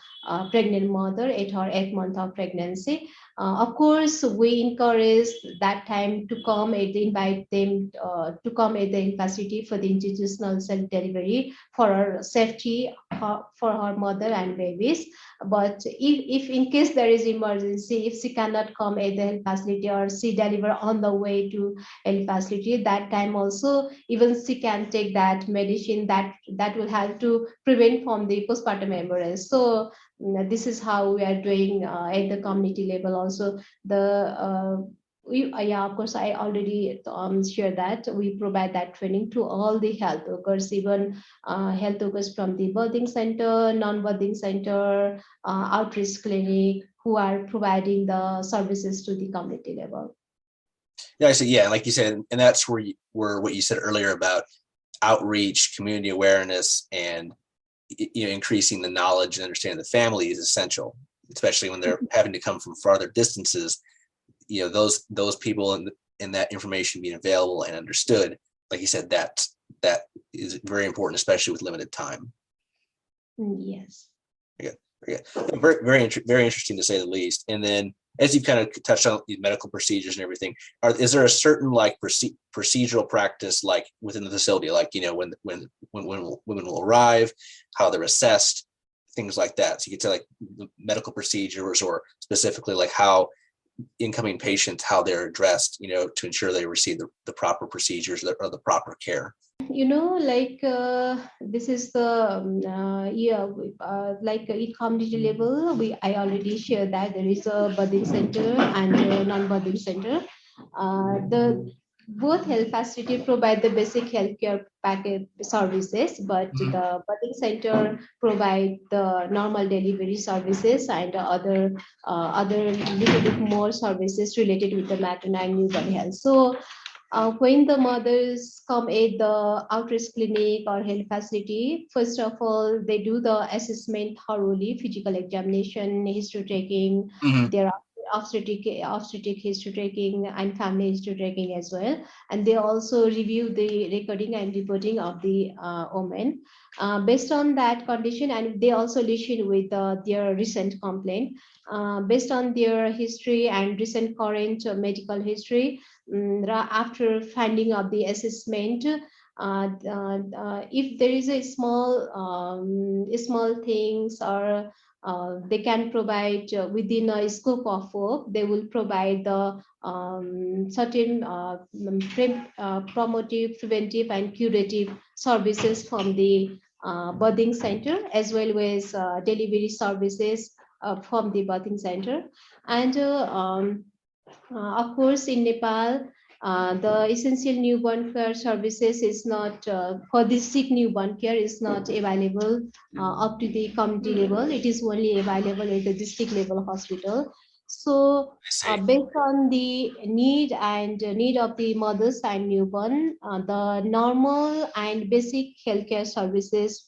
pregnant mother at her 8th month of pregnancy. Of course, we encourage that time to come and invite them to come at the facility for the institutional self delivery for our safety for her mother and babies. But if in case there is emergency, if she cannot come at the health facility or she deliver on the way to health facility, that time also even she can take that medicine that will help to prevent from the postpartum hemorrhage. So this is how we are doing at the community level also. Yeah, of course, I already shared that we provide that training to all the health workers, even health workers from the birthing center, non-birthing center, outreach clinic, who are providing the services to the community level. Yeah, I see. Yeah, like you said, and that's where what you said earlier about outreach, community awareness, and increasing the knowledge and understanding of the family is essential, especially when they're having to come from farther distances. Those people and that information being available and understood, like you said, that is very important, especially with limited time. Yes. Yeah. Very interesting to say the least. And then, as you've kind of touched on these medical procedures and everything, is there a certain procedural practice like within the facility, like when women will arrive, how they're assessed, things like that? So you could say like medical procedures, or specifically like how incoming patients, how they're addressed, to ensure they receive the proper procedures or the proper care. This is the like in community level, I already shared that there is a birthing center and a non-birthing center. The both health facility provide the basic healthcare package services, but the birthing center provide the normal delivery services and other little bit more services related with the maternal and newborn health. So when the mothers come at the outreach clinic or health facility, first of all, they do the assessment thoroughly, physical examination, history taking, their obstetric history taking, and family history taking as well. And they also review the recording and reporting of the woman. Based on that condition, and they also listen with their recent complaint. Based on their history and recent current medical history, after finding out the assessment, if there is a small things, or they can provide within a scope of work, they will provide the certain promotive, preventive, and curative services from the birthing center, as well as delivery services from the birthing center. And of course, in Nepal, the essential newborn care services is not for the sick newborn care is not available up to the community level. It is only available at the district level hospital. So based on the need of the mothers and newborn, the normal and basic healthcare services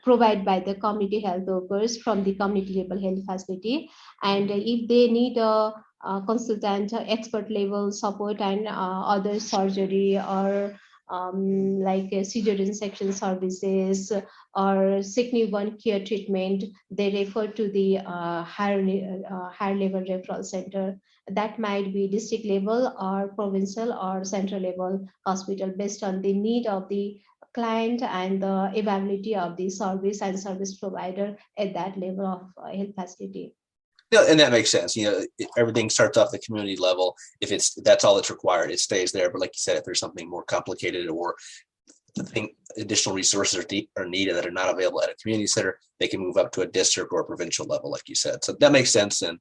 provided by the community health workers from the community level health facility. And if they need a consultant, expert level support, and other surgery, or like cesarean section services, or sick newborn care treatment, they refer to the higher level referral center. That might be district level or provincial or central level hospital, based on the need of the client and the availability of the service and service provider at that level of health facility. Yeah, and that makes sense. Everything starts off the community level. If that's all that's required, it stays there. But like you said, if there's something more complicated, or additional resources are needed that are not available at a community center, they can move up to a district or a provincial level, like you said. So that makes sense, and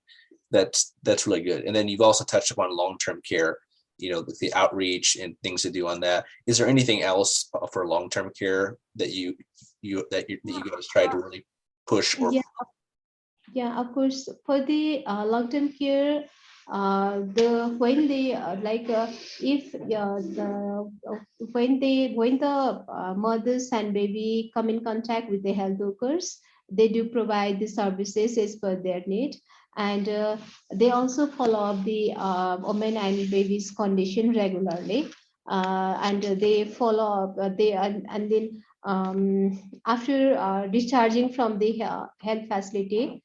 that's really good. And then you've also touched upon long-term care, with the outreach and things to do on that. Is there anything else for long-term care that you guys tried to really push? Or Yeah, of course. For the long-term care, when the mothers and baby come in contact with the health workers, they do provide the services as per their need, and they also follow up the women and baby's condition regularly, and they follow up. And then after discharging from the health facility,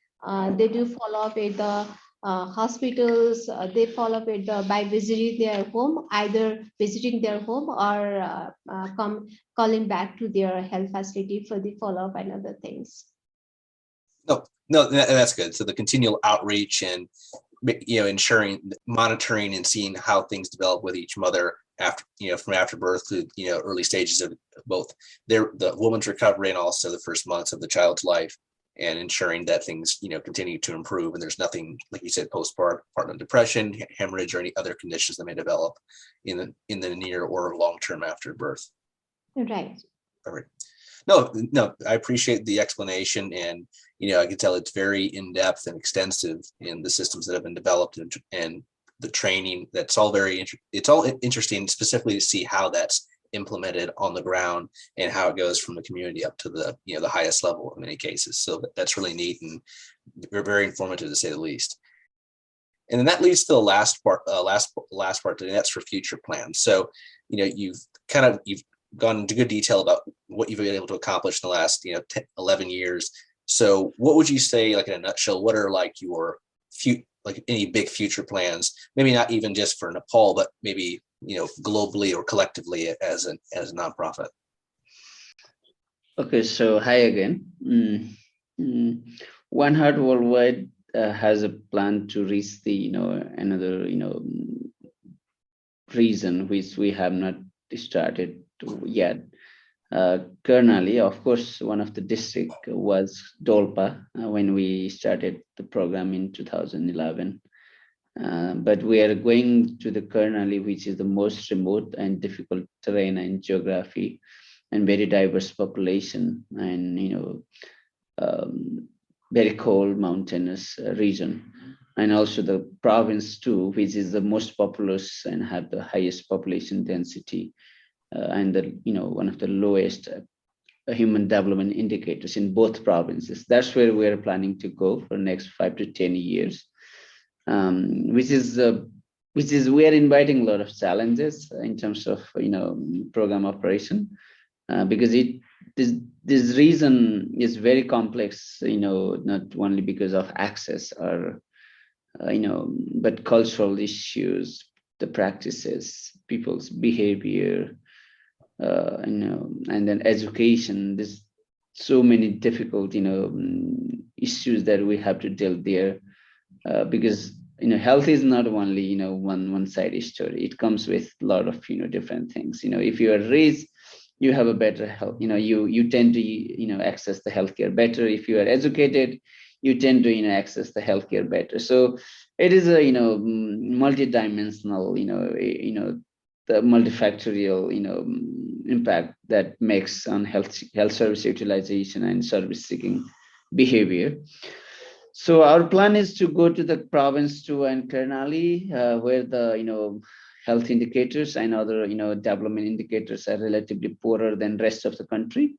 they do follow up at the hospitals. They follow up by visiting their home, either visiting their home or calling back to their health facility for the follow up and other things. No, that's good. So the continual outreach and ensuring, monitoring, and seeing how things develop with each mother after from after birth to early stages of both the woman's recovery and also the first months of the child's life, and ensuring that things continue to improve and there's nothing, like you said, postpartum depression, hemorrhage, or any other conditions that may develop in the near or long term after birth. Right. All right. No, I appreciate the explanation, and I can tell it's very in depth and extensive in the systems that have been developed and the training. That's all it's all interesting, specifically to see how that's implemented on the ground and how it goes from the community up to the the highest level in many cases. So that's really neat and very informative, to say the least. And then that leads to the last part today. That's for future plans. So you've gone into good detail about what you've been able to accomplish in the last 11 years. So what would you say, like in a nutshell, what are like your any big future plans? Maybe not even just for Nepal, but maybe globally or collectively as a nonprofit. Okay, so hi again. One Heart Worldwide has a plan to reach the another region which we have not started yet. Currently, of course, one of the district was Dolpa when we started the program in 2011. But we are going to the Karnali, which is the most remote and difficult terrain and geography, and very diverse population, and very cold mountainous region, and also the province too, which is the most populous and have the highest population density, and the one of the lowest human development indicators in both provinces. That's where we are planning to go for the next 5 to 10 years. Which is we are inviting a lot of challenges in terms of program operation, because this reason is very complex, not only because of access or but cultural issues, the practices, people's behavior, and then education. There's so many difficult issues that we have to deal there. Because health is not only one side story. It comes with a lot of different things. If you are raised, you have a better health. You tend to access the healthcare better. If you are educated, you tend to access the healthcare better. So it is a multidimensional the multifactorial impact that makes on health service utilization and service seeking behavior. So our plan is to go to the province too and Karnali, where the health indicators and other development indicators are relatively poorer than rest of the country.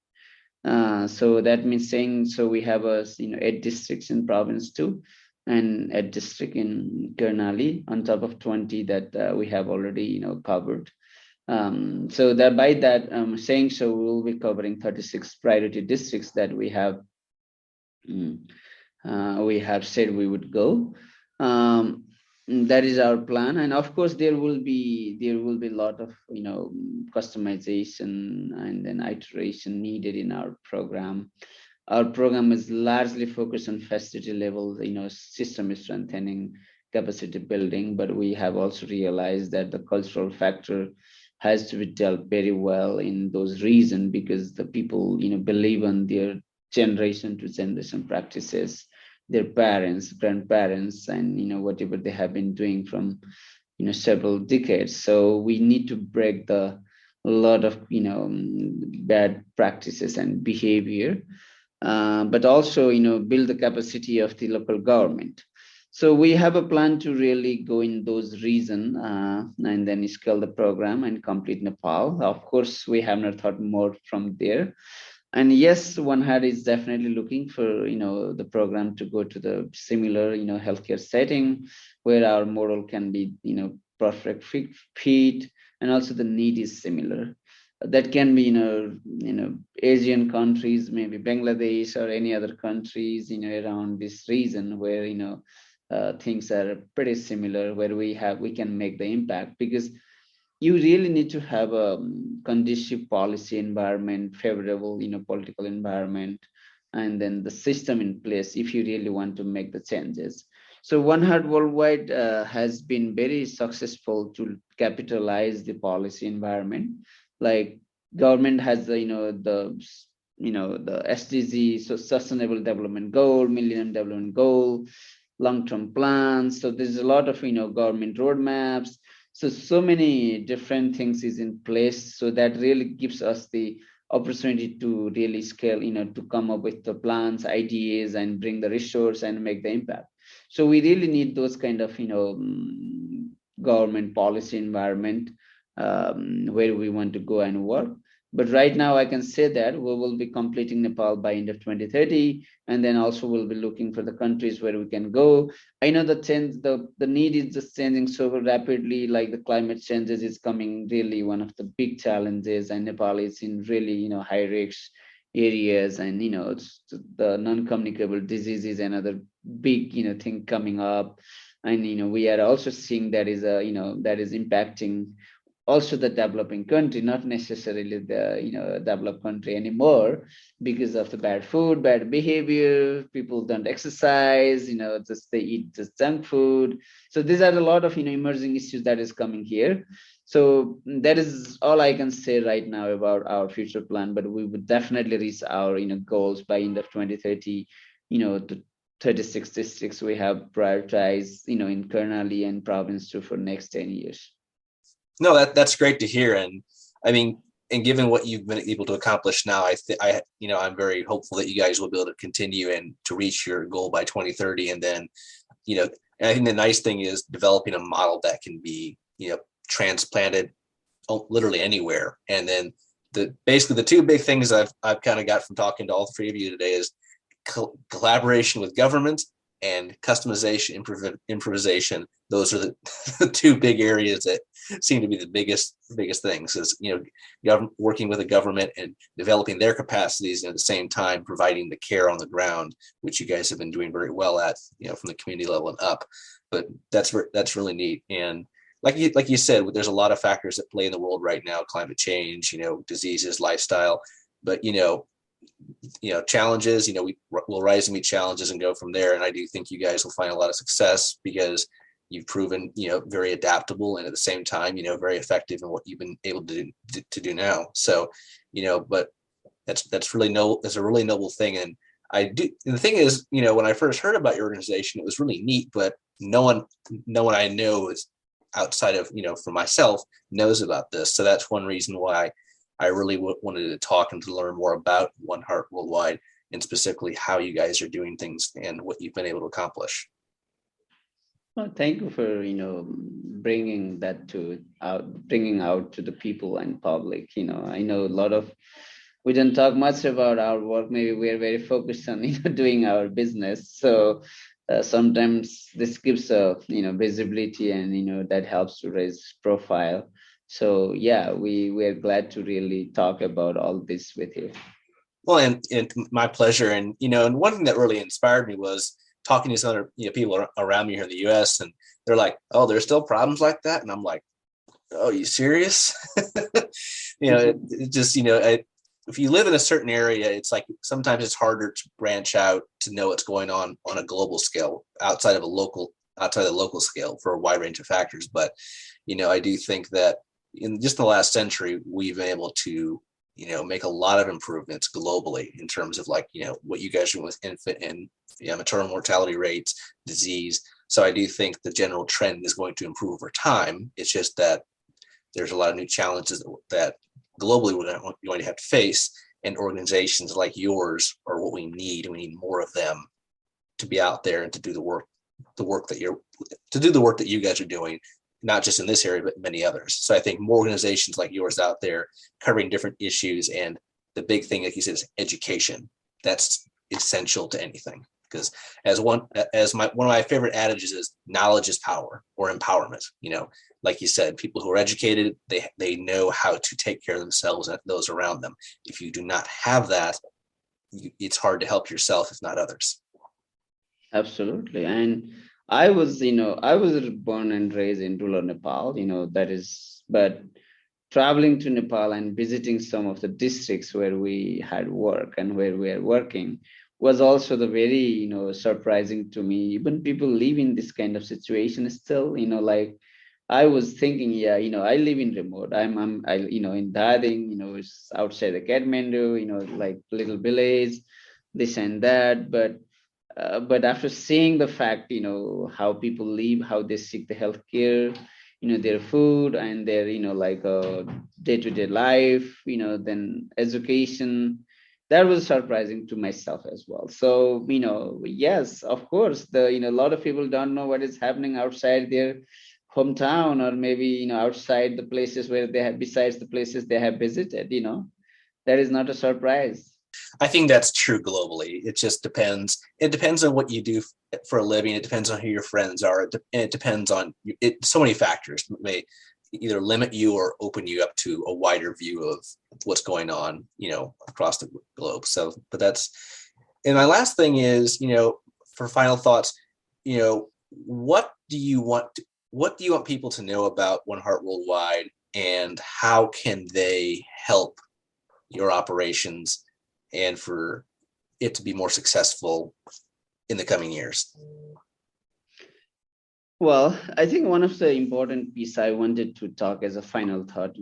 So that means we have 8 districts in province too, and a district in Karnali on top of 20 that we have already covered. So that by that we will be covering 36 priority districts that we have. We have said we would go. That is our plan, and of course there will be a lot of customization and then iteration needed in our program. Our program is largely focused on facility level, system strengthening, capacity building, but we have also realized that the cultural factor has to be dealt very well in those regions, because the people believe in their generation to generation practices, their parents, grandparents, and whatever they have been doing from several decades. So we need to break a lot of bad practices and behavior, but also build the capacity of the local government. So we have a plan to really go in those regions and then scale the program and complete Nepal. Of course, we have not thought more from there. And yes, One Heart is definitely looking for the program to go to the similar healthcare setting where our model can be perfect fit, and also the need is similar. That can be Asian countries, maybe Bangladesh or any other countries around this region where things are pretty similar, where we can make the impact, because you really need to have a conducive policy environment, favorable, political environment, and then the system in place if you really want to make the changes. So One Heart Worldwide has been very successful to capitalize the policy environment. Like government has the the SDG, so Sustainable Development Goal, Millennium Development Goal, long-term plans. So there's a lot of government roadmaps. So many different things is in place. So that really gives us the opportunity to really scale, to come up with the plans, ideas, and bring the resource and make the impact. So we really need those kind of government policy environment where we want to go and work. But right now, I can say that we will be completing Nepal by end of 2030, and then also we'll be looking for the countries where we can go. I know the need is just changing so rapidly, like the climate changes is coming really one of the big challenges, and Nepal is in really high risk areas, and it's the non-communicable diseases, another big thing coming up, and we are also seeing that is that is impacting also the developing country, not necessarily the developed country anymore, because of the bad food, bad behavior. People don't exercise, just they eat just junk food. So these are a lot of emerging issues that is coming here. So that is all I can say right now about our future plan. But we would definitely reach our goals by end of 2030. The 36 districts we have prioritized, in Karnali and province too for next 10 years. No, that's great to hear. And I mean, and given what you've been able to accomplish now, I'm very hopeful that you guys will be able to continue and to reach your goal by 2030. And then, and I think the nice thing is developing a model that can be, transplanted literally anywhere. And then basically the two big things I've kind of got from talking to all three of you today is collaboration with government and customization, improvisation. Those are the two big areas that seem to be the biggest things. Is working with the government and developing their capacities, and at the same time providing the care on the ground, which you guys have been doing very well at, from the community level and up. But that's really neat. And like you said, there's a lot of factors that play in the world right now: climate change, diseases, lifestyle. But challenges, we'll rise and meet challenges and go from there. And I do think you guys will find a lot of success because you've proven, very adaptable, and at the same time, very effective in what you've been able to do now. So, but that's really that's a really noble thing. And and the thing is, when I first heard about your organization, it was really neat, but no one I know is outside of, for myself, knows about this. So that's one reason why I really wanted to talk and to learn more about One Heart Worldwide, and specifically how you guys are doing things and what you've been able to accomplish. Well, thank you for bringing out to the people and public. I know we don't talk much about our work. Maybe we are very focused on doing our business. So sometimes this gives a visibility, and that helps to raise profile. So yeah, we are glad to really talk about all this with you. Well, and my pleasure. And and one thing that really inspired me was talking to some other people around me here in the U.S. and they're like, "Oh, there's still problems like that," and I'm like, "Oh, you serious?" It just if you live in a certain area, it's like sometimes it's harder to branch out to know what's going on a global scale outside of the local scale for a wide range of factors. But I do think that in just the last century, we've been able to make a lot of improvements globally in terms of what you guys are doing with infant and maternal mortality rates, disease. So I do think the general trend is going to improve over time. It's just that there's a lot of new challenges that globally we're going to have to face, and organizations like yours are what we need. We need more of them to be out there and to do the work that you guys are doing, not just in this area, but many others. So I think more organizations like yours out there covering different issues. And the big thing, like you said, is education. That's essential to anything, because one of my favorite adages is knowledge is power, or empowerment. Like you said, people who are educated, they know how to take care of themselves and those around them. If you do not have that, it's hard to help yourself, if not others. Absolutely. And I was born and raised in rural Nepal, but traveling to Nepal and visiting some of the districts where we had work and where we are working, was also the very, surprising to me. Even people live in this kind of situation still, like I was thinking, yeah, I live in remote. In Dading, it's outside the Kathmandu, like little village, this and that. But after seeing the fact, how people live, how they seek the healthcare, their food and their, like day-to-day life, then education, that was surprising to myself as well. So, yes, of course, a lot of people don't know what is happening outside their hometown, or maybe, outside the places where they have, besides the places they have visited, that is not a surprise. I think that's true globally. It just depends. It depends on what you do for a living. It depends on who your friends are. It depends on it. So many factors may either limit you or open you up to a wider view of what's going on, across the globe. So, but that's, and my last thing is, for final thoughts, what do you want people to know about One Heart Worldwide, and how can they help your operations and for it to be more successful in the coming years? Well, I think one of the important piece I wanted to talk as a final thought,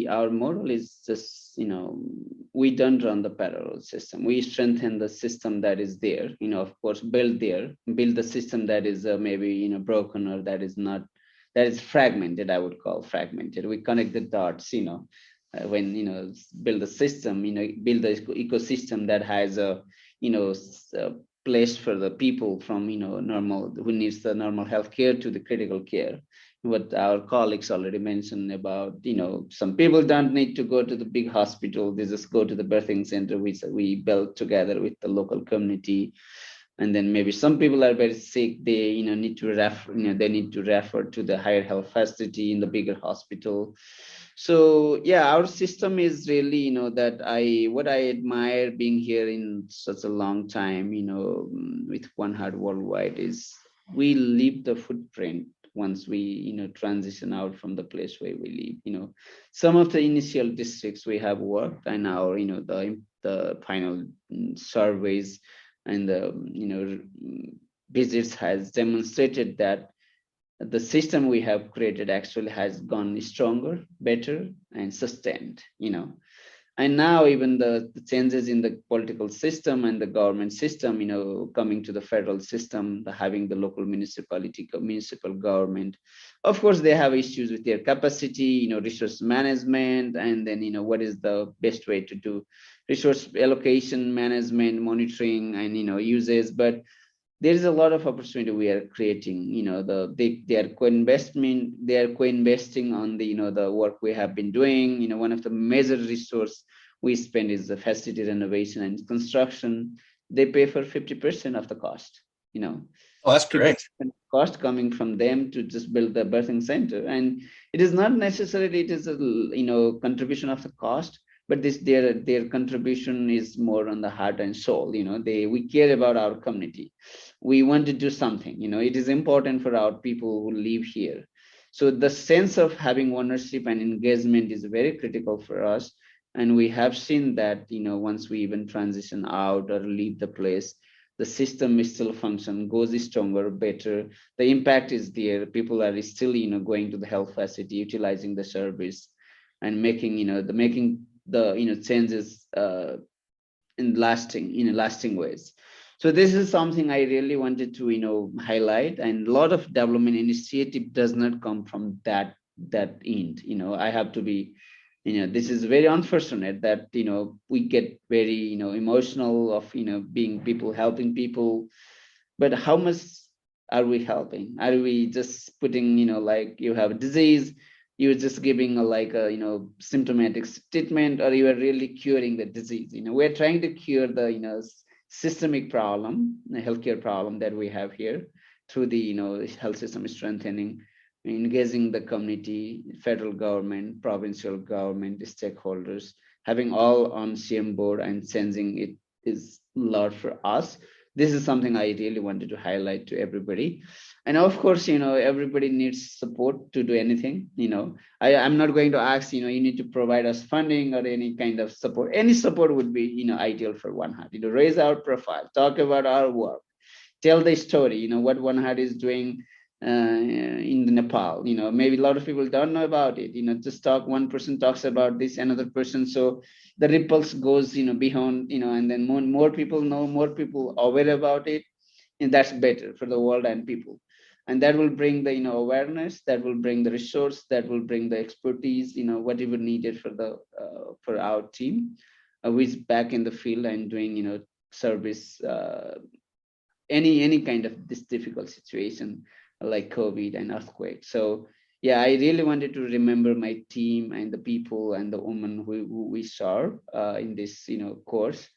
our model is just, we don't run the parallel system. We strengthen the system that is there, of course, build the system that is maybe, broken, or that is fragmented, I would call fragmented. We connect the dots, when, build the system, build the ecosystem that has a, place for the people from, normal, who needs the normal healthcare to the critical care. What our colleagues already mentioned about, some people don't need to go to the big hospital. They just go to the birthing center, which we built together with the local community. And then maybe some people are very sick. They, need to refer to the higher health facility in the bigger hospital. So yeah, our system is really, that what I admire being here in such a long time, with One Heart Worldwide, is we leave the footprint once we, transition out from the place where we live. Some of the initial districts we have worked, and our, the final surveys and the, visits has demonstrated that the system we have created actually has gone stronger, better, and sustained, And now even the changes in the political system and the government system, coming to the federal system, having the local municipal government, of course, they have issues with their capacity, resource management, and then, what is the best way to do resource allocation, management, monitoring, and, uses. But there is a lot of opportunity we are creating. They are co-investing on the, the work we have been doing. One of the major resource we spend is the facility renovation and construction. They pay for 50% of the cost. Oh, that's great. Cost coming from them to just build the birthing center, and it is not necessarily it is a contribution of the cost, but their contribution is more on the heart and soul. We care about our community. We want to do something. It is important for our people who live here. So the sense of having ownership and engagement is very critical for us. And we have seen that, once we even transition out or leave the place, the system is still function, goes stronger, better. The impact is there. People are still, going to the health facility, utilizing the service, and making, the changes in lasting ways. So this is something I really wanted to highlight, and a lot of development initiative does not come from that end. I have to be, this is very unfortunate that we get very emotional of being people, helping people, but how much are we helping? Are we just putting like you have a disease, you're just giving a symptomatic treatment, or you are really curing the disease? We're trying to cure the systemic problem, the healthcare problem that we have here, through the health system strengthening, engaging the community, federal government, provincial government, stakeholders, having all on same board and changing it is a lot for us. this is something I really wanted to highlight to everybody. And of course, everybody needs support to do anything. I'm not going to ask, you need to provide us funding or any kind of support. Any support would be, ideal for One Heart. Raise our profile, talk about our work, tell the story, what One Heart is doing in Nepal. Maybe a lot of people don't know about it. Just one person talks about this, another person. So the ripples goes, beyond, and then more people know, more people aware about it. And that's better for the world and people. And that will bring the, awareness, that will bring the resource, that will bring the expertise, whatever needed for our team, who is back in the field and doing, service, any kind of this difficult situation like COVID and earthquake. So yeah, I really wanted to remember my team and the people and the women who we serve in this, course.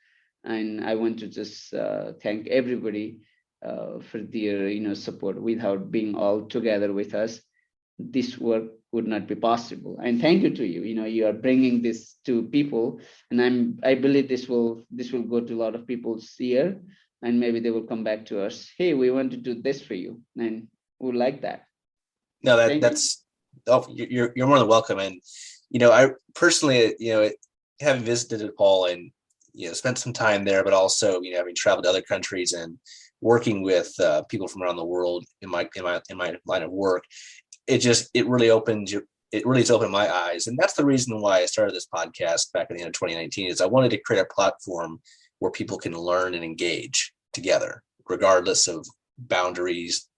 And I want to just thank everybody for their, support. Without being all together with us, this work would not be possible. And thank you to you. You are bringing this to people, and I believe this will go to a lot of people's ear, and maybe they will come back to us. Hey, we want to do this for you, and we like that. No, that's you're more than welcome. And I personally, having visited Nepal and spent some time there, but also having traveled to other countries and working with people from around the world in my line of work, it really has opened my eyes. And that's the reason why I started this podcast back in the end of 2019, is I wanted to create a platform where people can learn and engage together, regardless of boundaries,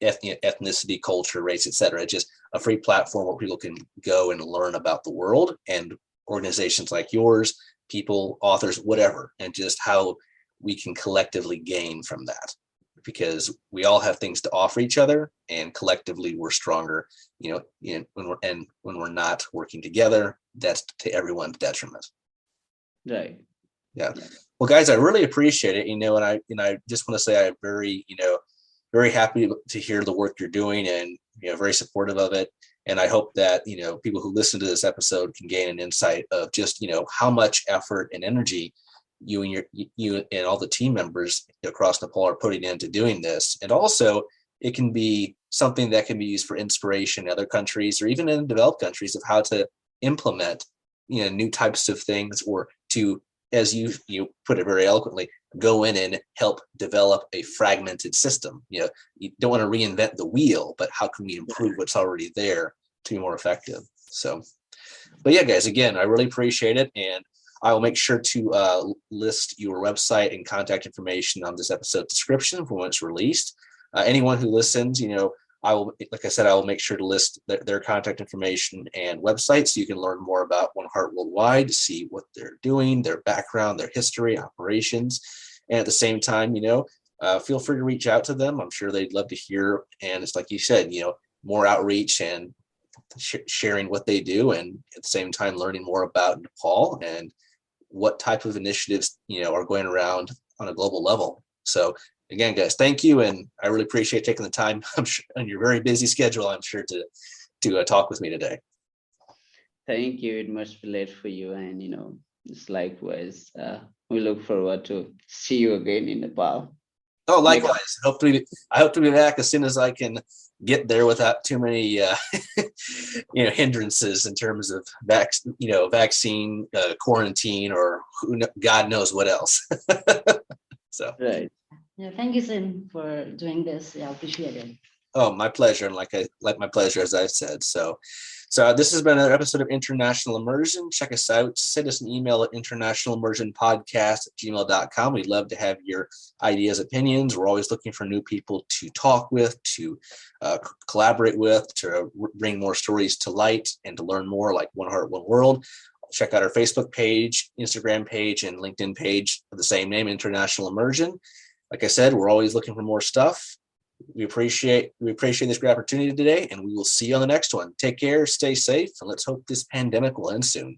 ethnicity, culture, race, etc. Just a free platform where people can go and learn about the world, and organizations like yours, people, authors, whatever, and just how we can collectively gain from that, because we all have things to offer each other, and collectively we're stronger. When we're not working together, that's to everyone's detriment. Right. Yeah. Well, guys, I really appreciate it. And I just want to say I'm very, very happy to hear the work you're doing, and very supportive of it. And I hope that people who listen to this episode can gain an insight of just how much effort and energy you and all the team members across Nepal are putting into doing this. And also, it can be something that can be used for inspiration in other countries, or even in developed countries, of how to implement new types of things, or to, as you put it very eloquently, go in and help develop a fragmented system. You don't want to reinvent the wheel, but how can we improve what's already there to be more effective? So, but yeah, guys, again, I really appreciate it. And I will make sure to list your website and contact information on this episode description for when it's released. Anyone who listens, I will, like I said, I will make sure to list their contact information and website, so you can learn more about One Heart Worldwide, see what they're doing, their background, their history, operations. And at the same time, feel free to reach out to them. I'm sure they'd love to hear. And it's like you said, more outreach and sharing what they do, and at the same time learning more about Nepal and what type of initiatives are going around on a global level. So again, guys, thank you, and I really appreciate taking the time. I'm sure on your very busy schedule, I'm sure to talk with me today. Thank you. It must be late for you, and it's likewise. We look forward to see you again in Nepal. Oh, likewise. I hope to be back as soon as I can get there without too many hindrances in terms of vaccine, quarantine, or God knows what else. So right. Yeah, thank you, Sin, for doing this. Yeah, I appreciate it. Oh, my pleasure. And like my pleasure, as I've said. So this has been another episode of International Immersion. Check us out. Send us an email at internationalimmersionpodcast@gmail.com. We'd love to have your ideas, opinions. We're always looking for new people to talk with, to collaborate with, to bring more stories to light, and to learn more, like One Heart, One World. Check out our Facebook page, Instagram page, and LinkedIn page of the same name, International Immersion. Like I said, we're always looking for more stuff. We appreciate this great opportunity today, and we will see you on the next one. Take care, stay safe, and let's hope this pandemic will end soon.